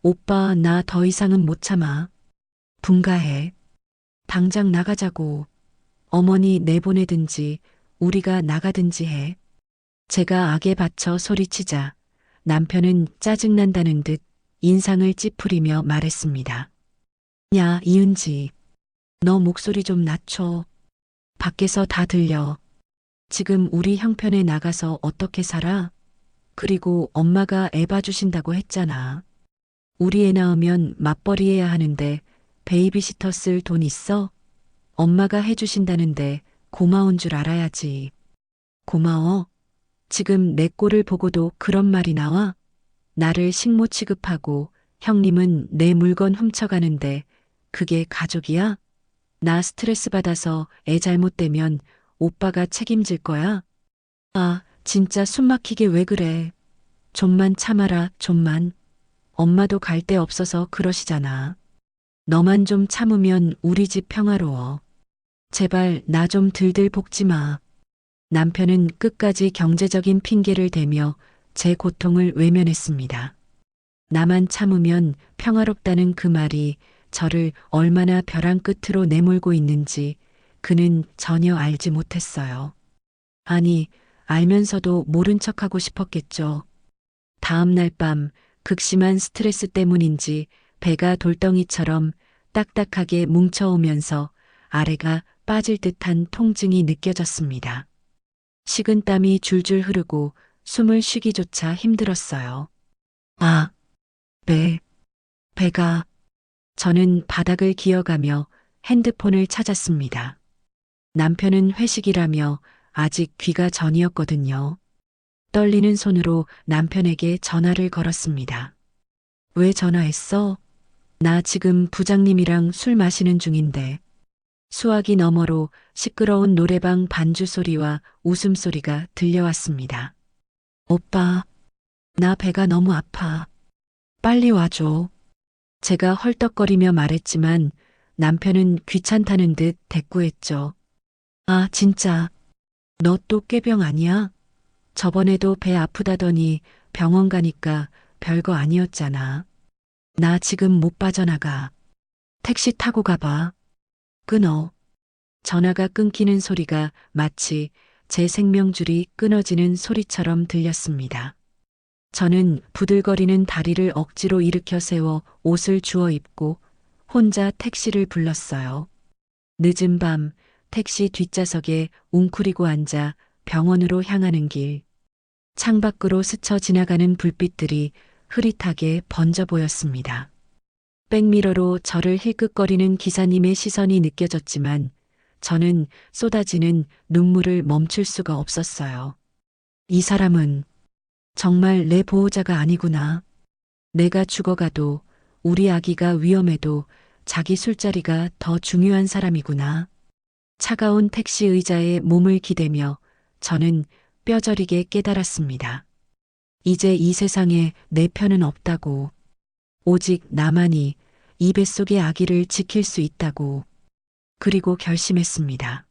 오빠, 나 더 이상은 못 참아. 분가해. 당장 나가자고. 어머니 내보내든지 우리가 나가든지 해. 제가 악에 받쳐 소리치자 남편은 짜증난다는 듯 인상을 찌푸리며 말했습니다. 야, 이은지. 너 목소리 좀 낮춰. 밖에서 다 들려. 지금 우리 형편에 나가서 어떻게 살아? 그리고 엄마가 애 봐주신다고 했잖아. 우리 애 낳으면 맞벌이해야 하는데 베이비시터 쓸 돈 있어? 엄마가 해주신다는데 고마운 줄 알아야지. 고마워? 지금 내 꼴을 보고도 그런 말이 나와? 나를 식모 취급하고 형님은 내 물건 훔쳐가는데 그게 가족이야? 나 스트레스 받아서 애 잘못되면 오빠가 책임질 거야? 아, 진짜 숨 막히게 왜 그래? 좀만 참아라, 좀만. 엄마도 갈 데 없어서 그러시잖아. 너만 좀 참으면 우리 집 평화로워. 제발 나 좀 들들 볶지 마. 남편은 끝까지 경제적인 핑계를 대며 제 고통을 외면했습니다. 나만 참으면 평화롭다는 그 말이 저를 얼마나 벼랑 끝으로 내몰고 있는지 그는 전혀 알지 못했어요. 아니, 알면서도 모른 척하고 싶었겠죠. 다음 날 밤 극심한 스트레스 때문인지 배가 돌덩이처럼 딱딱하게 뭉쳐오면서 아래가 빠질 듯한 통증이 느껴졌습니다. 식은땀이 줄줄 흐르고 숨을 쉬기조차 힘들었어요. 아, 배가. 저는 바닥을 기어가며 핸드폰을 찾았습니다. 남편은 회식이라며 아직 귀가 전이었거든요. 떨리는 손으로 남편에게 전화를 걸었습니다. 왜 전화했어? 나 지금 부장님이랑 술 마시는 중인데. 수화기 너머로 시끄러운 노래방 반주 소리와 웃음소리가 들려왔습니다. 오빠, 나 배가 너무 아파. 빨리 와줘. 제가 헐떡거리며 말했지만 남편은 귀찮다는 듯 대꾸했죠. 아, 진짜. 너 또 꾀병 아니야? 저번에도 배 아프다더니 병원 가니까 별거 아니었잖아. 나 지금 못 빠져나가. 택시 타고 가봐. 끊어. 전화가 끊기는 소리가 마치 제 생명줄이 끊어지는 소리처럼 들렸습니다. 저는 부들거리는 다리를 억지로 일으켜 세워 옷을 주워 입고 혼자 택시를 불렀어요. 늦은 밤 택시 뒷좌석에 웅크리고 앉아 병원으로 향하는 길. 창밖으로 스쳐 지나가는 불빛들이 흐릿하게 번져 보였습니다. 백미러로 저를 힐끗거리는 기사님의 시선이 느껴졌지만 저는 쏟아지는 눈물을 멈출 수가 없었어요. 이 사람은 정말 내 보호자가 아니구나. 내가 죽어가도 우리 아기가 위험해도 자기 술자리가 더 중요한 사람이구나. 차가운 택시 의자에 몸을 기대며 저는 뼈저리게 깨달았습니다. 이제 이 세상에 내 편은 없다고. 오직 나만이 이 뱃속의 아기를 지킬 수 있다고. 그리고 결심했습니다.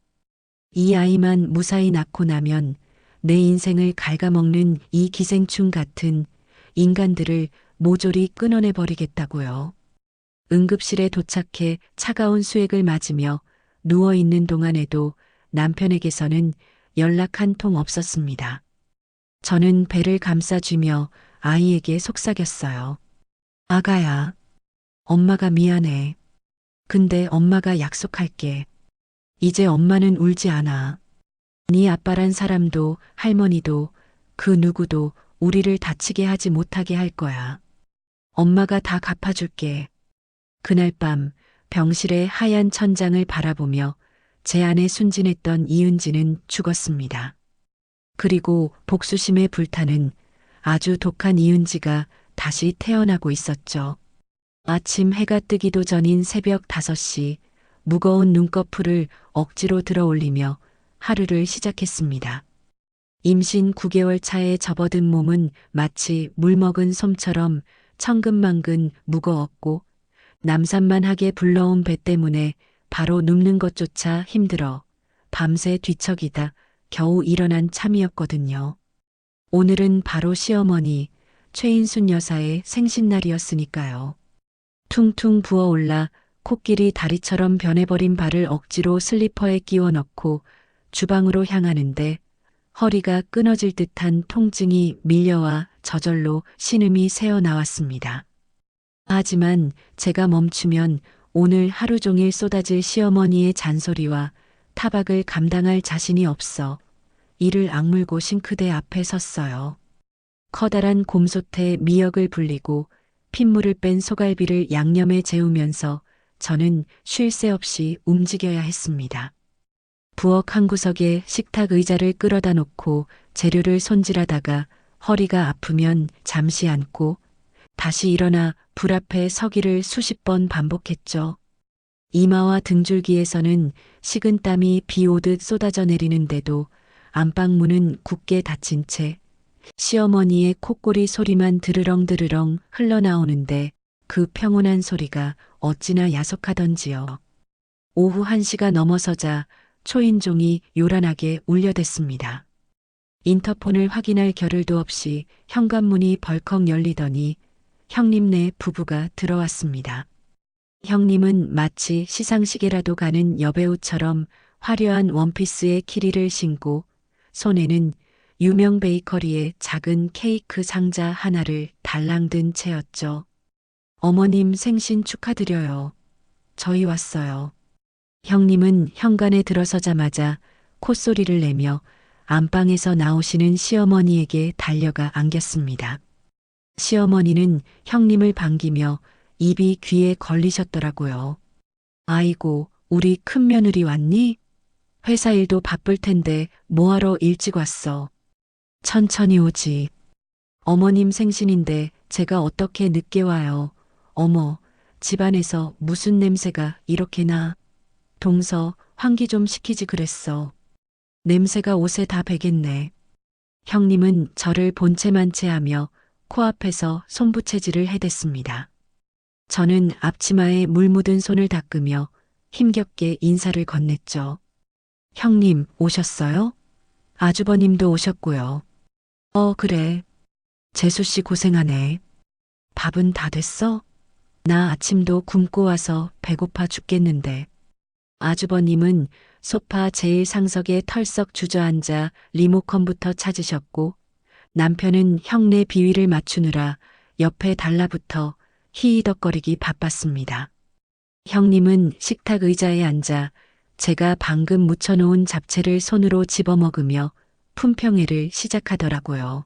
이 아이만 무사히 낳고 나면 내 인생을 갉아먹는 이 기생충 같은 인간들을 모조리 끊어내버리겠다고요. 응급실에 도착해 차가운 수액을 맞으며 누워있는 동안에도 남편에게서는 연락 한 통 없었습니다. 저는 배를 감싸쥐며 아이에게 속삭였어요. 아가야, 엄마가 미안해. 근데 엄마가 약속할게. 이제 엄마는 울지 않아. 네 아빠란 사람도 할머니도 그 누구도 우리를 다치게 하지 못하게 할 거야. 엄마가 다 갚아줄게. 그날 밤 병실의 하얀 천장을 바라보며 제 안에 순진했던 이은지는 죽었습니다. 그리고 복수심에 불타는 아주 독한 이은지가 다시 태어나고 있었죠. 아침 해가 뜨기도 전인 새벽 5시 무거운 눈꺼풀을 억지로 들어 올리며 하루를 시작했습니다. 임신 9개월 차에 접어든 몸은 마치 물먹은 솜처럼 천근만근 무거웠고 남산만하게 불러온 배 때문에 바로 눕는 것조차 힘들어 밤새 뒤척이다 겨우 일어난 참이었거든요. 오늘은 바로 시어머니 최인순 여사의 생신날이었으니까요. 퉁퉁 부어올라 코끼리 다리처럼 변해버린 발을 억지로 슬리퍼에 끼워 넣고 주방으로 향하는데 허리가 끊어질 듯한 통증이 밀려와 저절로 신음이 새어나왔습니다. 하지만 제가 멈추면 오늘 하루 종일 쏟아질 시어머니의 잔소리와 타박을 감당할 자신이 없어 이를 악물고 싱크대 앞에 섰어요. 커다란 곰솥에 미역을 불리고 핏물을 뺀 소갈비를 양념에 재우면서 저는 쉴 새 없이 움직여야 했습니다. 부엌 한 구석에 식탁 의자를 끌어다 놓고 재료를 손질하다가 허리가 아프면 잠시 앉고 다시 일어나 불 앞에 서기를 수십 번 반복했죠. 이마와 등줄기에서는 식은땀이 비 오듯 쏟아져 내리는데도 안방문은 굳게 닫힌 채 시어머니의 콧꼬리 소리만 드르렁드르렁 흘러나오는데 그 평온한 소리가 어찌나 야속하던지요. 오후 1시가 넘어서자 초인종이 요란하게 울려댔습니다. 인터폰을 확인할 겨를도 없이 현관문이 벌컥 열리더니 형님네 부부가 들어왔습니다. 형님은 마치 시상식에라도 가는 여배우처럼 화려한 원피스에 키리를 신고 손에는 유명 베이커리의 작은 케이크 상자 하나를 달랑 든 채였죠. 어머님 생신 축하드려요. 저희 왔어요. 형님은 현관에 들어서자마자 콧소리를 내며 안방에서 나오시는 시어머니에게 달려가 안겼습니다. 시어머니는 형님을 반기며 입이 귀에 걸리셨더라고요. 아이고, 우리 큰며느리 왔니? 회사 일도 바쁠 텐데 뭐하러 일찍 왔어? 천천히 오지. 어머님 생신인데 제가 어떻게 늦게 와요? 어머, 집안에서 무슨 냄새가 이렇게 나? 동서, 환기 좀 시키지 그랬어. 냄새가 옷에 다 배겠네. 형님은 저를 본체만 채하며 코앞에서 손부채질을 해댔습니다. 저는 앞치마에 물 묻은 손을 닦으며 힘겹게 인사를 건넸죠. 형님, 오셨어요? 아주버님도 오셨고요. 그래. 재수씨 고생하네. 밥은 다 됐어? 나 아침도 굶고 와서 배고파 죽겠는데. 아주버님은 소파 제일 상석에 털썩 주저앉아 리모컨부터 찾으셨고 남편은 형네 비위를 맞추느라 옆에 달라붙어 히히덕거리기 바빴습니다. 형님은 식탁 의자에 앉아 제가 방금 무쳐놓은 잡채를 손으로 집어먹으며 품평회를 시작하더라고요.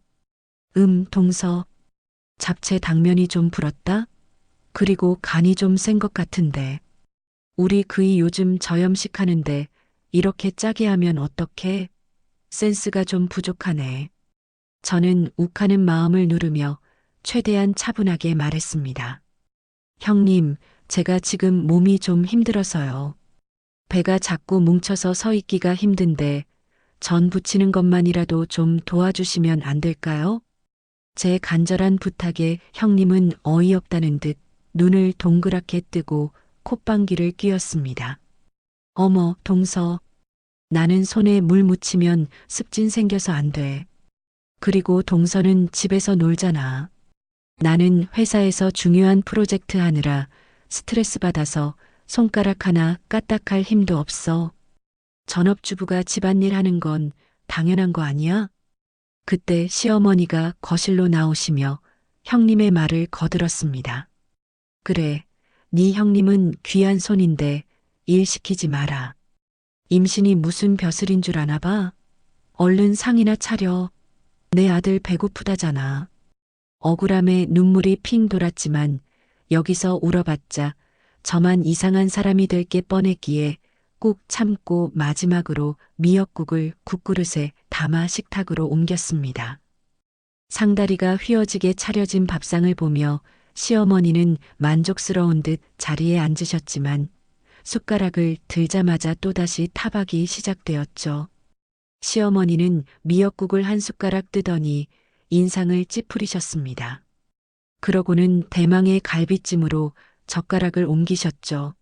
동서. 잡채 당면이 좀 불었다? 그리고 간이 좀 센 것 같은데. 우리 그이 요즘 저염식 하는데 이렇게 짜게 하면 어떡해? 센스가 좀 부족하네. 저는 욱하는 마음을 누르며 최대한 차분하게 말했습니다. 형님, 제가 지금 몸이 좀 힘들어서요. 배가 자꾸 뭉쳐서 서 있기가 힘든데 전 부치는 것만이라도 좀 도와주시면 안 될까요? 제 간절한 부탁에 형님은 어이없다는 듯 눈을 동그랗게 뜨고 콧방귀를 뀌었습니다. 어머, 동서. 나는 손에 물 묻히면 습진 생겨서 안 돼. 그리고 동서는 집에서 놀잖아. 나는 회사에서 중요한 프로젝트 하느라 스트레스 받아서 손가락 하나 까딱할 힘도 없어. 전업주부가 집안일 하는 건 당연한 거 아니야? 그때 시어머니가 거실로 나오시며 형님의 말을 거들었습니다. 그래, 네 형님은 귀한 손인데 일 시키지 마라. 임신이 무슨 벼슬인 줄 아나 봐. 얼른 상이나 차려. 내 아들 배고프다잖아. 억울함에 눈물이 핑 돌았지만 여기서 울어봤자 저만 이상한 사람이 될 게 뻔했기에 꾹 참고 마지막으로 미역국을 국그릇에 담아 식탁으로 옮겼습니다. 상다리가 휘어지게 차려진 밥상을 보며 시어머니는 만족스러운 듯 자리에 앉으셨지만 숟가락을 들자마자 또다시 타박이 시작되었죠. 시어머니는 미역국을 한 숟가락 뜨더니 인상을 찌푸리셨습니다. 그러고는 대망의 갈비찜으로 젓가락을 옮기셨죠.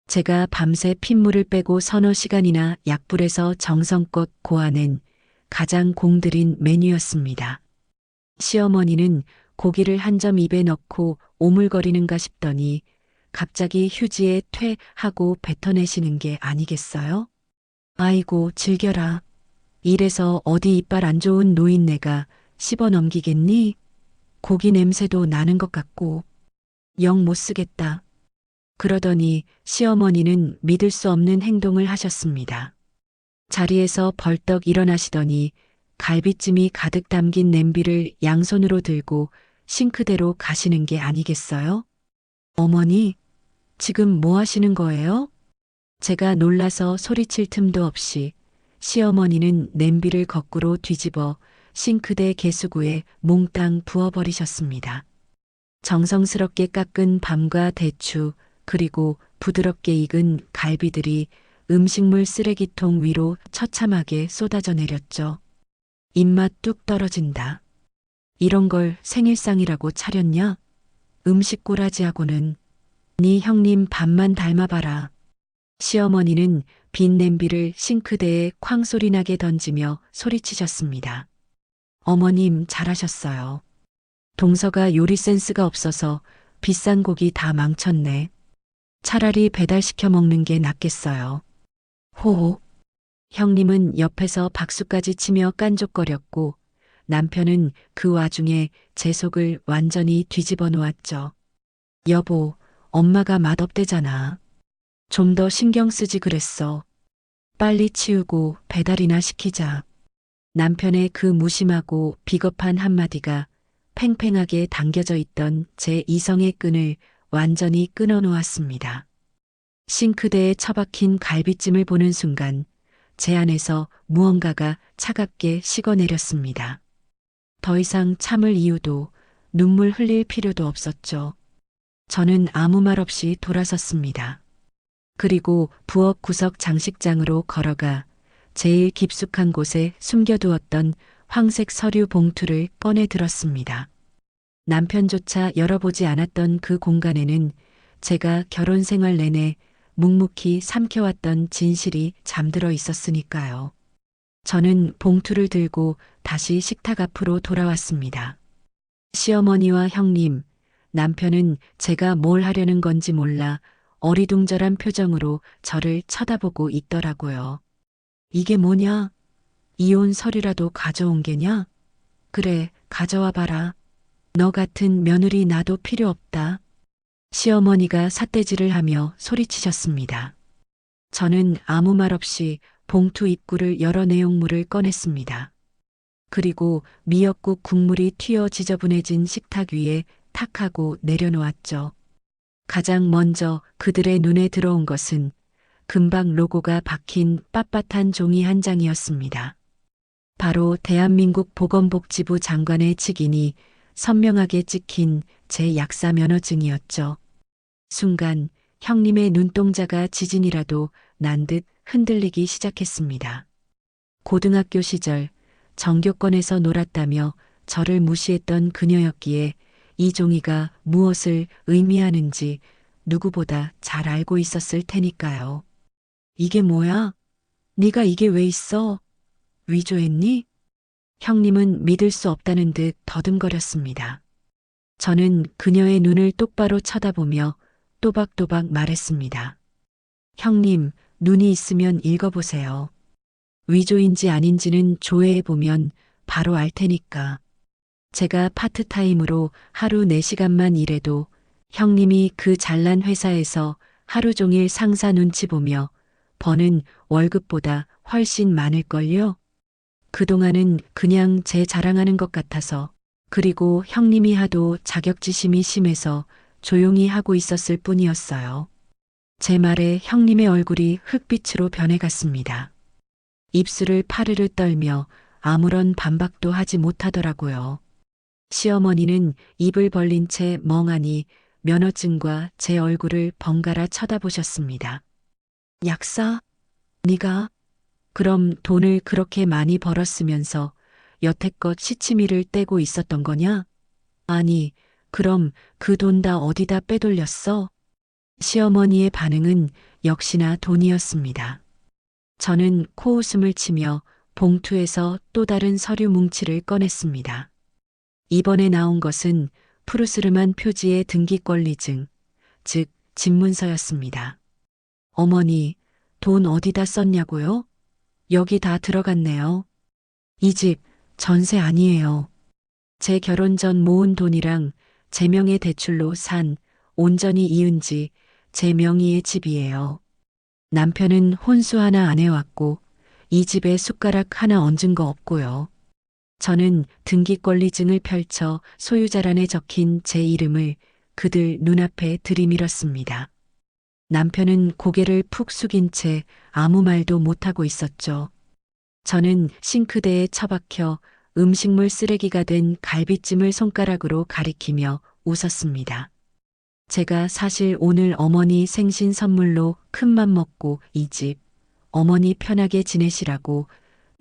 제가 밤새 핏물을 빼고 서너 시간이나 약불에서 정성껏 고아낸 가장 공들인 메뉴였습니다. 시어머니는 고기를 한 점 입에 넣고 오물거리는가 싶더니 갑자기 휴지에 퇴 하고 뱉어내시는 게 아니겠어요? 아이고, 즐겨라. 이래서 어디 이빨 안 좋은 노인네가 씹어 넘기겠니? 고기 냄새도 나는 것 같고 영 못 쓰겠다. 그러더니 시어머니는 믿을 수 없는 행동을 하셨습니다. 자리에서 벌떡 일어나시더니 갈비찜이 가득 담긴 냄비를 양손으로 들고 싱크대로 가시는 게 아니겠어요? 어머니, 지금 뭐 하시는 거예요? 제가 놀라서 소리칠 틈도 없이 시어머니는 냄비를 거꾸로 뒤집어 싱크대 개수구에 몽땅 부어버리셨습니다. 정성스럽게 깎은 밤과 대추 그리고 부드럽게 익은 갈비들이 음식물 쓰레기통 위로 처참하게 쏟아져 내렸죠. 입맛 뚝 떨어진다. 이런 걸 생일상이라고 차렸냐? 음식 꼬라지하고는 네 형님 밥만 닮아봐라. 시어머니는 빈 냄비를 싱크대에 쾅소리 나게 던지며 소리치셨습니다. 어머님 잘하셨어요. 동서가 요리 센스가 없어서 비싼 고기 다 망쳤네. 차라리 배달시켜 먹는 게 낫겠어요. 호호. 형님은 옆에서 박수까지 치며 깐족거렸고 남편은 그 와중에 제 속을 완전히 뒤집어 놓았죠. 여보, 엄마가 맛없대잖아. 좀 더 신경 쓰지 그랬어. 빨리 치우고 배달이나 시키자. 남편의 그 무심하고 비겁한 한마디가 팽팽하게 당겨져 있던 제 이성의 끈을 완전히 끊어 놓았습니다. 싱크대에 처박힌 갈비찜을 보는 순간 제 안에서 무언가가 차갑게 식어내렸습니다. 더 이상 참을 이유도 눈물 흘릴 필요도 없었죠. 저는 아무 말 없이 돌아섰습니다. 그리고 부엌 구석 장식장으로 걸어가 제일 깊숙한 곳에 숨겨두었던 황색 서류 봉투를 꺼내 들었습니다. 남편조차 열어보지 않았던 그 공간에는 제가 결혼 생활 내내 묵묵히 삼켜왔던 진실이 잠들어 있었으니까요. 저는 봉투를 들고 다시 식탁 앞으로 돌아왔습니다. 시어머니와 형님, 남편은 제가 뭘 하려는 건지 몰라 어리둥절한 표정으로 저를 쳐다보고 있더라고요. 이게 뭐냐? 이혼 서류라도 가져온 게냐? 그래, 가져와 봐라. 너 같은 며느리 나도 필요 없다. 시어머니가 삿대질을 하며 소리치셨습니다. 저는 아무 말 없이 봉투 입구를 열어 내용물을 꺼냈습니다. 그리고 미역국 국물이 튀어 지저분해진 식탁 위에 탁 하고 내려놓았죠. 가장 먼저 그들의 눈에 들어온 것은 금방 로고가 박힌 빳빳한 종이 한 장이었습니다. 바로 대한민국 보건복지부 장관의 직인이 선명하게 찍힌 제 약사 면허증이었죠. 순간 형님의 눈동자가 지진이라도 난 듯 흔들리기 시작했습니다. 고등학교 시절 정교권에서 놀았다며 저를 무시했던 그녀였기에 이 종이가 무엇을 의미하는지 누구보다 잘 알고 있었을 테니까요. 이게 뭐야? 네가 이게 왜 있어? 위조했니? 형님은 믿을 수 없다는 듯 더듬거렸습니다. 저는 그녀의 눈을 똑바로 쳐다보며 또박또박 말했습니다. 형님, 눈이 있으면 읽어보세요. 위조인지 아닌지는 조회해보면 바로 알 테니까. 제가 파트타임으로 하루 4시간만 일해도 형님이 그 잘난 회사에서 하루 종일 상사 눈치 보며 버는 월급보다 훨씬 많을걸요? 그동안은 그냥 제 자랑하는 것 같아서, 그리고 형님이 하도 자격지심이 심해서 조용히 하고 있었을 뿐이었어요. 제 말에 형님의 얼굴이 흙빛으로 변해갔습니다. 입술을 파르르 떨며 아무런 반박도 하지 못하더라고요. 시어머니는 입을 벌린 채 멍하니 면허증과 제 얼굴을 번갈아 쳐다보셨습니다. 약사? 네가? 그럼 돈을 그렇게 많이 벌었으면서 여태껏 시치미를 떼고 있었던 거냐? 아니, 그럼 그 돈 다 어디다 빼돌렸어? 시어머니의 반응은 역시나 돈이었습니다. 저는 코웃음을 치며 봉투에서 또 다른 서류 뭉치를 꺼냈습니다. 이번에 나온 것은 푸르스름한 표지의 등기권리증, 즉 집문서였습니다. 어머니, 돈 어디다 썼냐고요? 여기 다 들어갔네요. 이 집 전세 아니에요. 제 결혼 전 모은 돈이랑 제 명의 대출로 산 온전히 이은지 제 명의의 집이에요. 남편은 혼수 하나 안 해왔고 이 집에 숟가락 하나 얹은 거 없고요. 저는 등기권리증을 펼쳐 소유자란에 적힌 제 이름을 그들 눈앞에 들이밀었습니다. 남편은 고개를 푹 숙인 채 아무 말도 못하고 있었죠. 저는 싱크대에 처박혀 음식물 쓰레기가 된 갈비찜을 손가락으로 가리키며 웃었습니다. 제가 사실 오늘 어머니 생신 선물로 큰맘 먹고 이 집, 어머니 편하게 지내시라고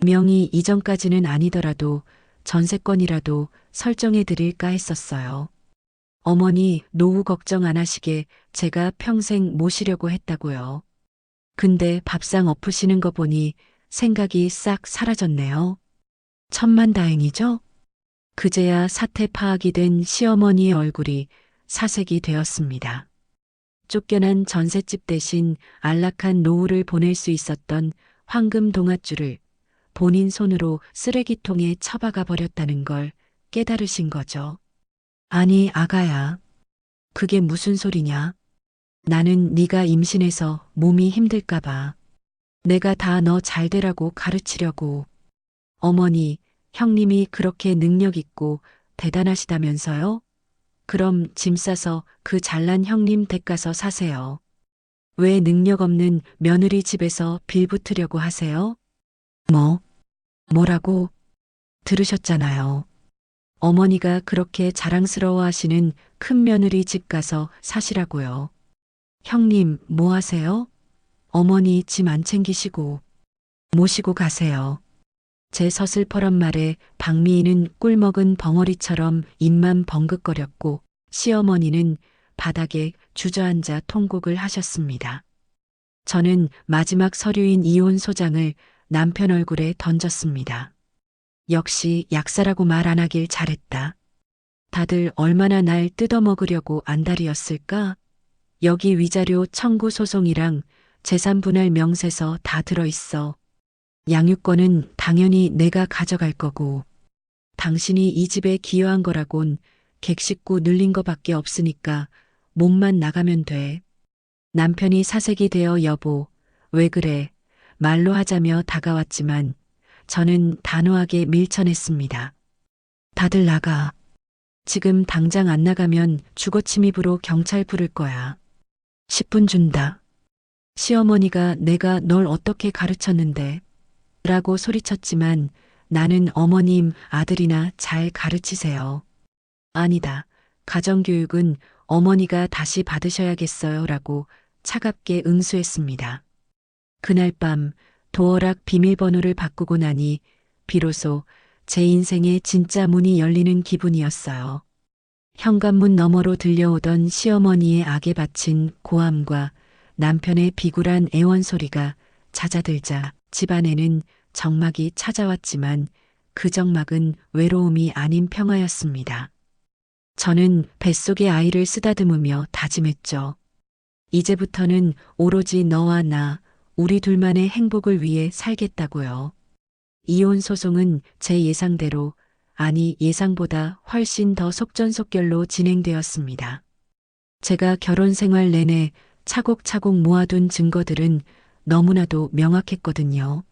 명의 이전까지는 아니더라도 전세권이라도 설정해 드릴까 했었어요. 어머니 노후 걱정 안 하시게 제가 평생 모시려고 했다고요. 근데 밥상 엎으시는 거 보니 생각이 싹 사라졌네요. 천만다행이죠? 그제야 사태 파악이 된 시어머니의 얼굴이 사색이 되었습니다. 쫓겨난 전셋집 대신 안락한 노후를 보낼 수 있었던 황금 동아줄을 본인 손으로 쓰레기통에 처박아 버렸다는 걸 깨달으신 거죠. 아니, 아가야. 그게 무슨 소리냐? 나는 네가 임신해서 몸이 힘들까 봐. 내가 다 너 잘 되라고 가르치려고. 어머니, 형님이 그렇게 능력 있고 대단하시다면서요? 그럼 짐 싸서 그 잘난 형님 댁 가서 사세요. 왜 능력 없는 며느리 집에서 빌붙으려고 하세요? 뭐? 뭐라고? 들으셨잖아요. 어머니가 그렇게 자랑스러워 하시는 큰 며느리 집 가서 사시라고요. 형님, 뭐 하세요? 어머니 짐 안 챙기시고 모시고 가세요. 제 서슬퍼런 말에 박미희는 꿀먹은 벙어리처럼 입만 벙긋거렸고 시어머니는 바닥에 주저앉아 통곡을 하셨습니다. 저는 마지막 서류인 이혼 소장을 남편 얼굴에 던졌습니다. 역시 약사라고 말 안 하길 잘했다. 다들 얼마나 날 뜯어먹으려고 안달이었을까? 여기 위자료 청구 소송이랑 재산 분할 명세서 다 들어있어. 양육권은 당연히 내가 가져갈 거고, 당신이 이 집에 기여한 거라곤 객식구 늘린 거밖에 없으니까 몸만 나가면 돼. 남편이 사색이 되어 여보, 왜 그래? 말로 하자며 다가왔지만 저는 단호하게 밀쳐냈습니다. 다들 나가. 지금 당장 안 나가면 주거 침입으로 경찰 부를 거야. 10분 준다. 시어머니가 내가 널 어떻게 가르쳤는데? 라고 소리쳤지만 나는 어머님 아들이나 잘 가르치세요. 아니다. 가정교육은 어머니가 다시 받으셔야겠어요. 라고 차갑게 응수했습니다. 그날 밤 도어락 비밀번호를 바꾸고 나니 비로소 제 인생의 진짜 문이 열리는 기분이었어요. 현관문 너머로 들려오던 시어머니의 악에 바친 고함과 남편의 비굴한 애원 소리가 잦아들자 집안에는 적막이 찾아왔지만 그 적막은 외로움이 아닌 평화였습니다. 저는 뱃속의 아이를 쓰다듬으며 다짐했죠. 이제부터는 오로지 너와 나, 우리 둘만의 행복을 위해 살겠다고요. 이혼 소송은 제 예상대로, 아니 예상보다 훨씬 더 속전속결로 진행되었습니다. 제가 결혼 생활 내내 차곡차곡 모아둔 증거들은 너무나도 명확했거든요.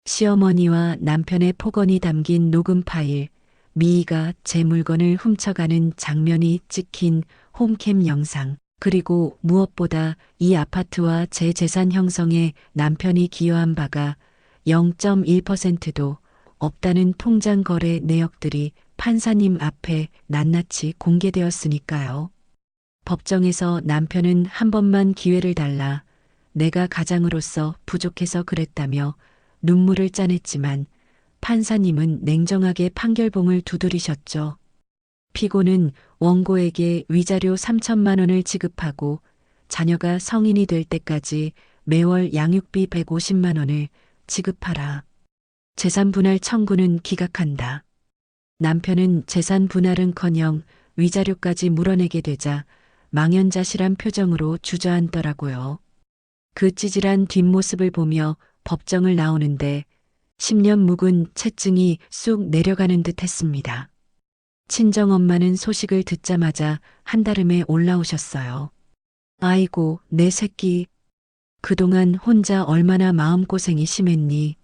시어머니와 남편의 폭언이 담긴 녹음 파일, 미희가 제 물건을 훔쳐가는 장면이 찍힌 홈캠 영상, 그리고 무엇보다 이 아파트와 제 재산 형성에 남편이 기여한 바가 0.1%도 없다는 통장 거래 내역들이 판사님 앞에 낱낱이 공개되었으니까요. 법정에서 남편은 한 번만 기회를 달라 내가 가장으로서 부족해서 그랬다며 눈물을 짜냈지만 판사님은 냉정하게 판결봉을 두드리셨죠. 피고는 원고에게 위자료 3천만 원을 지급하고 자녀가 성인이 될 때까지 매월 양육비 150만 원을 지급하라. 재산 분할 청구는 기각한다. 남편은 재산 분할은커녕 위자료까지 물어내게 되자 망연자실한 표정으로 주저앉더라고요. 그 찌질한 뒷모습을 보며 법정을 나오는데 10년 묵은 채증이 쑥 내려가는 듯 했습니다. 친정엄마는 소식을 듣자마자 한달음에 올라오셨어요. 아이고, 내 새끼. 그동안 혼자 얼마나 마음고생이 심했니?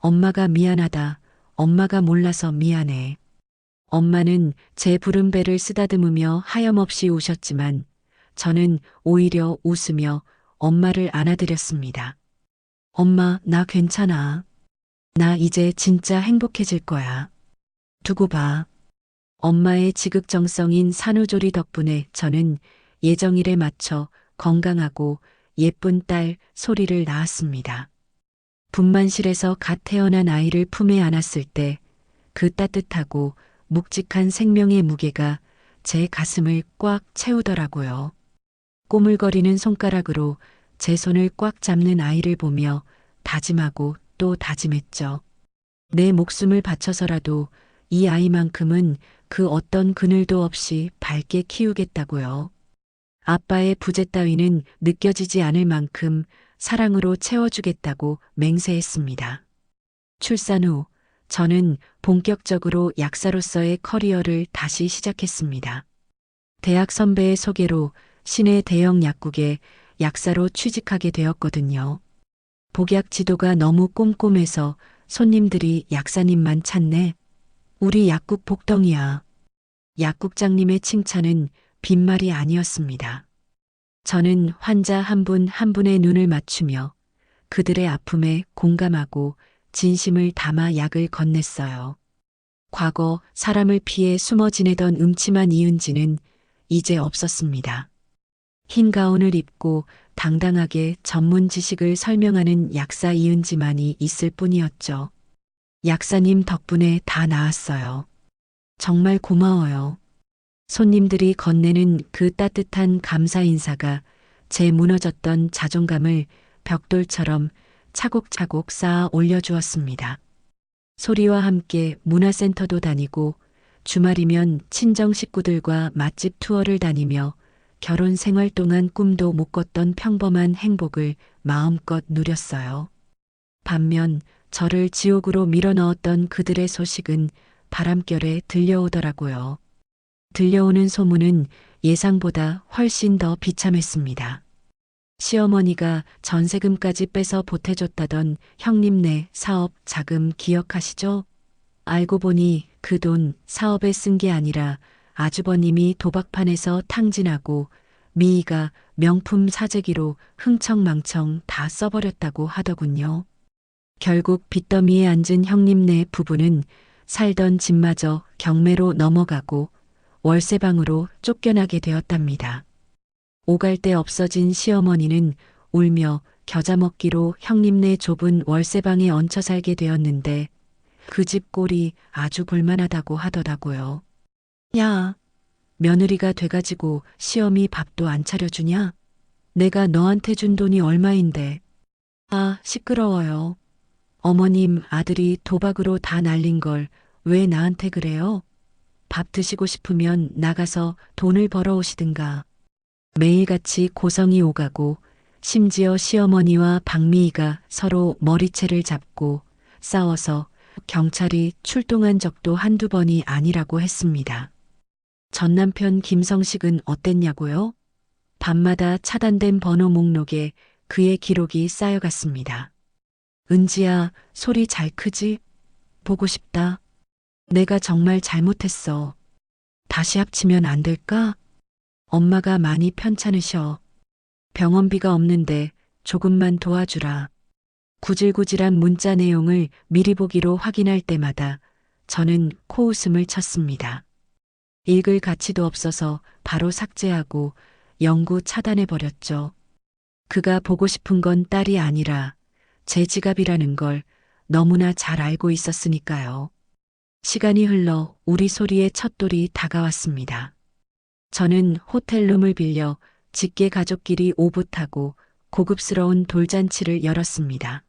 엄마가 미안하다. 엄마가 몰라서 미안해. 엄마는 제 부른 배를 쓰다듬으며 하염없이 우셨지만 저는 오히려 웃으며 엄마를 안아드렸습니다. 엄마, 나 괜찮아. 나 이제 진짜 행복해질 거야. 두고 봐. 엄마의 지극정성인 산후조리 덕분에 저는 예정일에 맞춰 건강하고 예쁜 딸 소리를 낳았습니다. 분만실에서 갓 태어난 아이를 품에 안았을 때 그 따뜻하고 묵직한 생명의 무게가 제 가슴을 꽉 채우더라고요. 꼬물거리는 손가락으로 제 손을 꽉 잡는 아이를 보며 다짐하고 또 다짐했죠. 내 목숨을 바쳐서라도 이 아이만큼은 그 어떤 그늘도 없이 밝게 키우겠다고요. 아빠의 부재 따위는 느껴지지 않을 만큼 사랑으로 채워주겠다고 맹세했습니다. 출산 후 저는 본격적으로 약사로서의 커리어를 다시 시작했습니다. 대학 선배의 소개로 시내 대형 약국에 약사로 취직하게 되었거든요. 복약 지도가 너무 꼼꼼해서 손님들이 약사님만 찾네. 우리 약국 복덩이야. 약국장님의 칭찬은 빈말이 아니었습니다. 저는 환자 한 분 한 분의 눈을 맞추며 그들의 아픔에 공감하고 진심을 담아 약을 건넸어요. 과거 사람을 피해 숨어 지내던 음침한 이은지는 이제 없었습니다. 흰 가운을 입고 당당하게 전문 지식을 설명하는 약사 이은지만이 있을 뿐이었죠. 약사님 덕분에 다 나았어요. 정말 고마워요. 손님들이 건네는 그 따뜻한 감사 인사가 제 무너졌던 자존감을 벽돌처럼 차곡차곡 쌓아 올려주었습니다. 소리와 함께 문화센터도 다니고 주말이면 친정 식구들과 맛집 투어를 다니며 결혼 생활 동안 꿈도 못 꿨던 평범한 행복을 마음껏 누렸어요. 반면 저를 지옥으로 밀어넣었던 그들의 소식은 바람결에 들려오더라고요. 들려오는 소문은 예상보다 훨씬 더 비참했습니다. 시어머니가 전세금까지 빼서 보태줬다던 형님네 사업 자금 기억하시죠? 알고 보니 그 돈 사업에 쓴 게 아니라 아주버님이 도박판에서 탕진하고 미희가 명품 사재기로 흥청망청 다 써버렸다고 하더군요. 결국 빚더미에 앉은 형님네 부부는 살던 집마저 경매로 넘어가고 월세방으로 쫓겨나게 되었답니다. 오갈 데 없어진 시어머니는 울며 겨자 먹기로 형님네 좁은 월세방에 얹혀 살게 되었는데 그 집 꼴이 아주 볼만하다고 하더라고요. 야, 며느리가 돼가지고 시어미 밥도 안 차려주냐? 내가 너한테 준 돈이 얼마인데. 아, 시끄러워요. 어머님 아들이 도박으로 다 날린 걸 왜 나한테 그래요? 밥 드시고 싶으면 나가서 돈을 벌어오시든가. 매일같이 고성이 오가고 심지어 시어머니와 박미희가 서로 머리채를 잡고 싸워서 경찰이 출동한 적도 한두 번이 아니라고 했습니다. 전 남편 김성식은 어땠냐고요? 밤마다 차단된 번호 목록에 그의 기록이 쌓여갔습니다. 은지야, 소리 잘 크지? 보고 싶다. 내가 정말 잘못했어. 다시 합치면 안 될까? 엄마가 많이 편찮으셔. 병원비가 없는데 조금만 도와주라. 구질구질한 문자 내용을 미리 보기로 확인할 때마다 저는 코웃음을 쳤습니다. 읽을 가치도 없어서 바로 삭제하고 영구 차단해버렸죠. 그가 보고 싶은 건 딸이 아니라 제 지갑이라는 걸 너무나 잘 알고 있었으니까요. 시간이 흘러 우리 소리의 첫돌이 다가왔습니다. 저는 호텔룸을 빌려 직계 가족끼리 오붓하고 고급스러운 돌잔치를 열었습니다.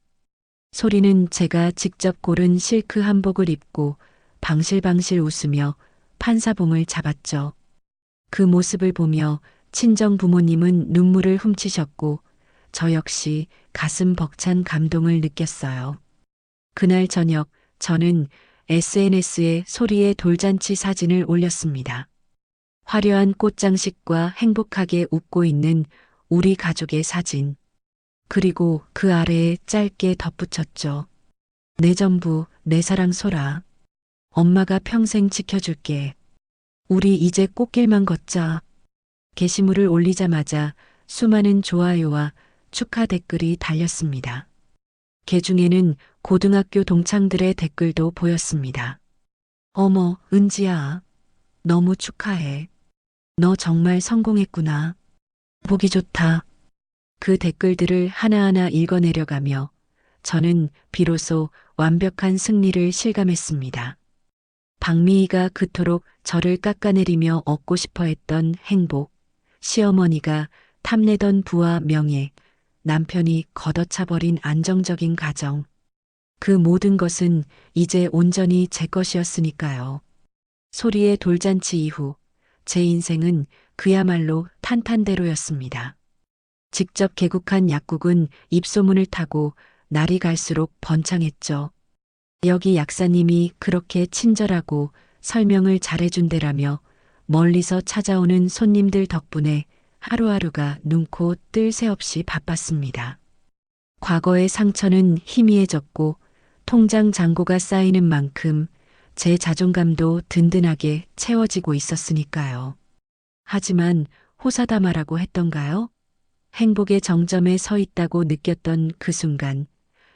소리는 제가 직접 고른 실크 한복을 입고 방실방실 웃으며 판사봉을 잡았죠. 그 모습을 보며 친정 부모님은 눈물을 훔치셨고 저 역시 가슴 벅찬 감동을 느꼈어요. 그날 저녁 저는 SNS에 소리의 돌잔치 사진을 올렸습니다. 화려한 꽃장식과 행복하게 웃고 있는 우리 가족의 사진. 그리고 그 아래에 짧게 덧붙였죠. 내 전부, 내 사랑 소라. 엄마가 평생 지켜줄게. 우리 이제 꽃길만 걷자. 게시물을 올리자마자 수많은 좋아요와 축하 댓글이 달렸습니다. 그 중에는 고등학교 동창들의 댓글도 보였습니다. 어머, 은지야. 너무 축하해. 너 정말 성공했구나. 보기 좋다. 그 댓글들을 하나하나 읽어내려가며 저는 비로소 완벽한 승리를 실감했습니다. 박미희가 그토록 저를 깎아내리며 얻고 싶어 했던 행복, 시어머니가 탐내던 부와 명예, 남편이 걷어차버린 안정적인 가정. 그 모든 것은 이제 온전히 제 것이었으니까요. 소리의 돌잔치 이후 제 인생은 그야말로 탄탄대로였습니다. 직접 개국한 약국은 입소문을 타고 날이 갈수록 번창했죠. 여기 약사님이 그렇게 친절하고 설명을 잘해준 데라며 멀리서 찾아오는 손님들 덕분에 하루하루가 눈코 뜰 새 없이 바빴습니다. 과거의 상처는 희미해졌고 통장 잔고가 쌓이는 만큼 제 자존감도 든든하게 채워지고 있었으니까요. 하지만 호사다마라고 했던가요? 행복의 정점에 서 있다고 느꼈던 그 순간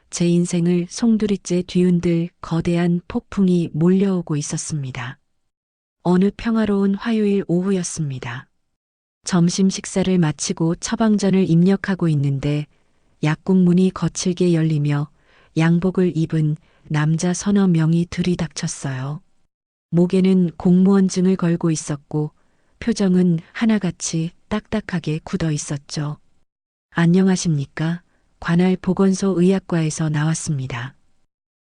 제 인생을 송두리째 뒤흔들 거대한 폭풍이 몰려오고 있었습니다. 어느 평화로운 화요일 오후였습니다. 점심 식사를 마치고 처방전을 입력하고 있는데 약국 문이 거칠게 열리며 양복을 입은 남자 서너 명이 들이닥쳤어요. 목에는 공무원증을 걸고 있었고 표정은 하나같이 딱딱하게 굳어 있었죠. 안녕하십니까? 관할 보건소 의학과에서 나왔습니다.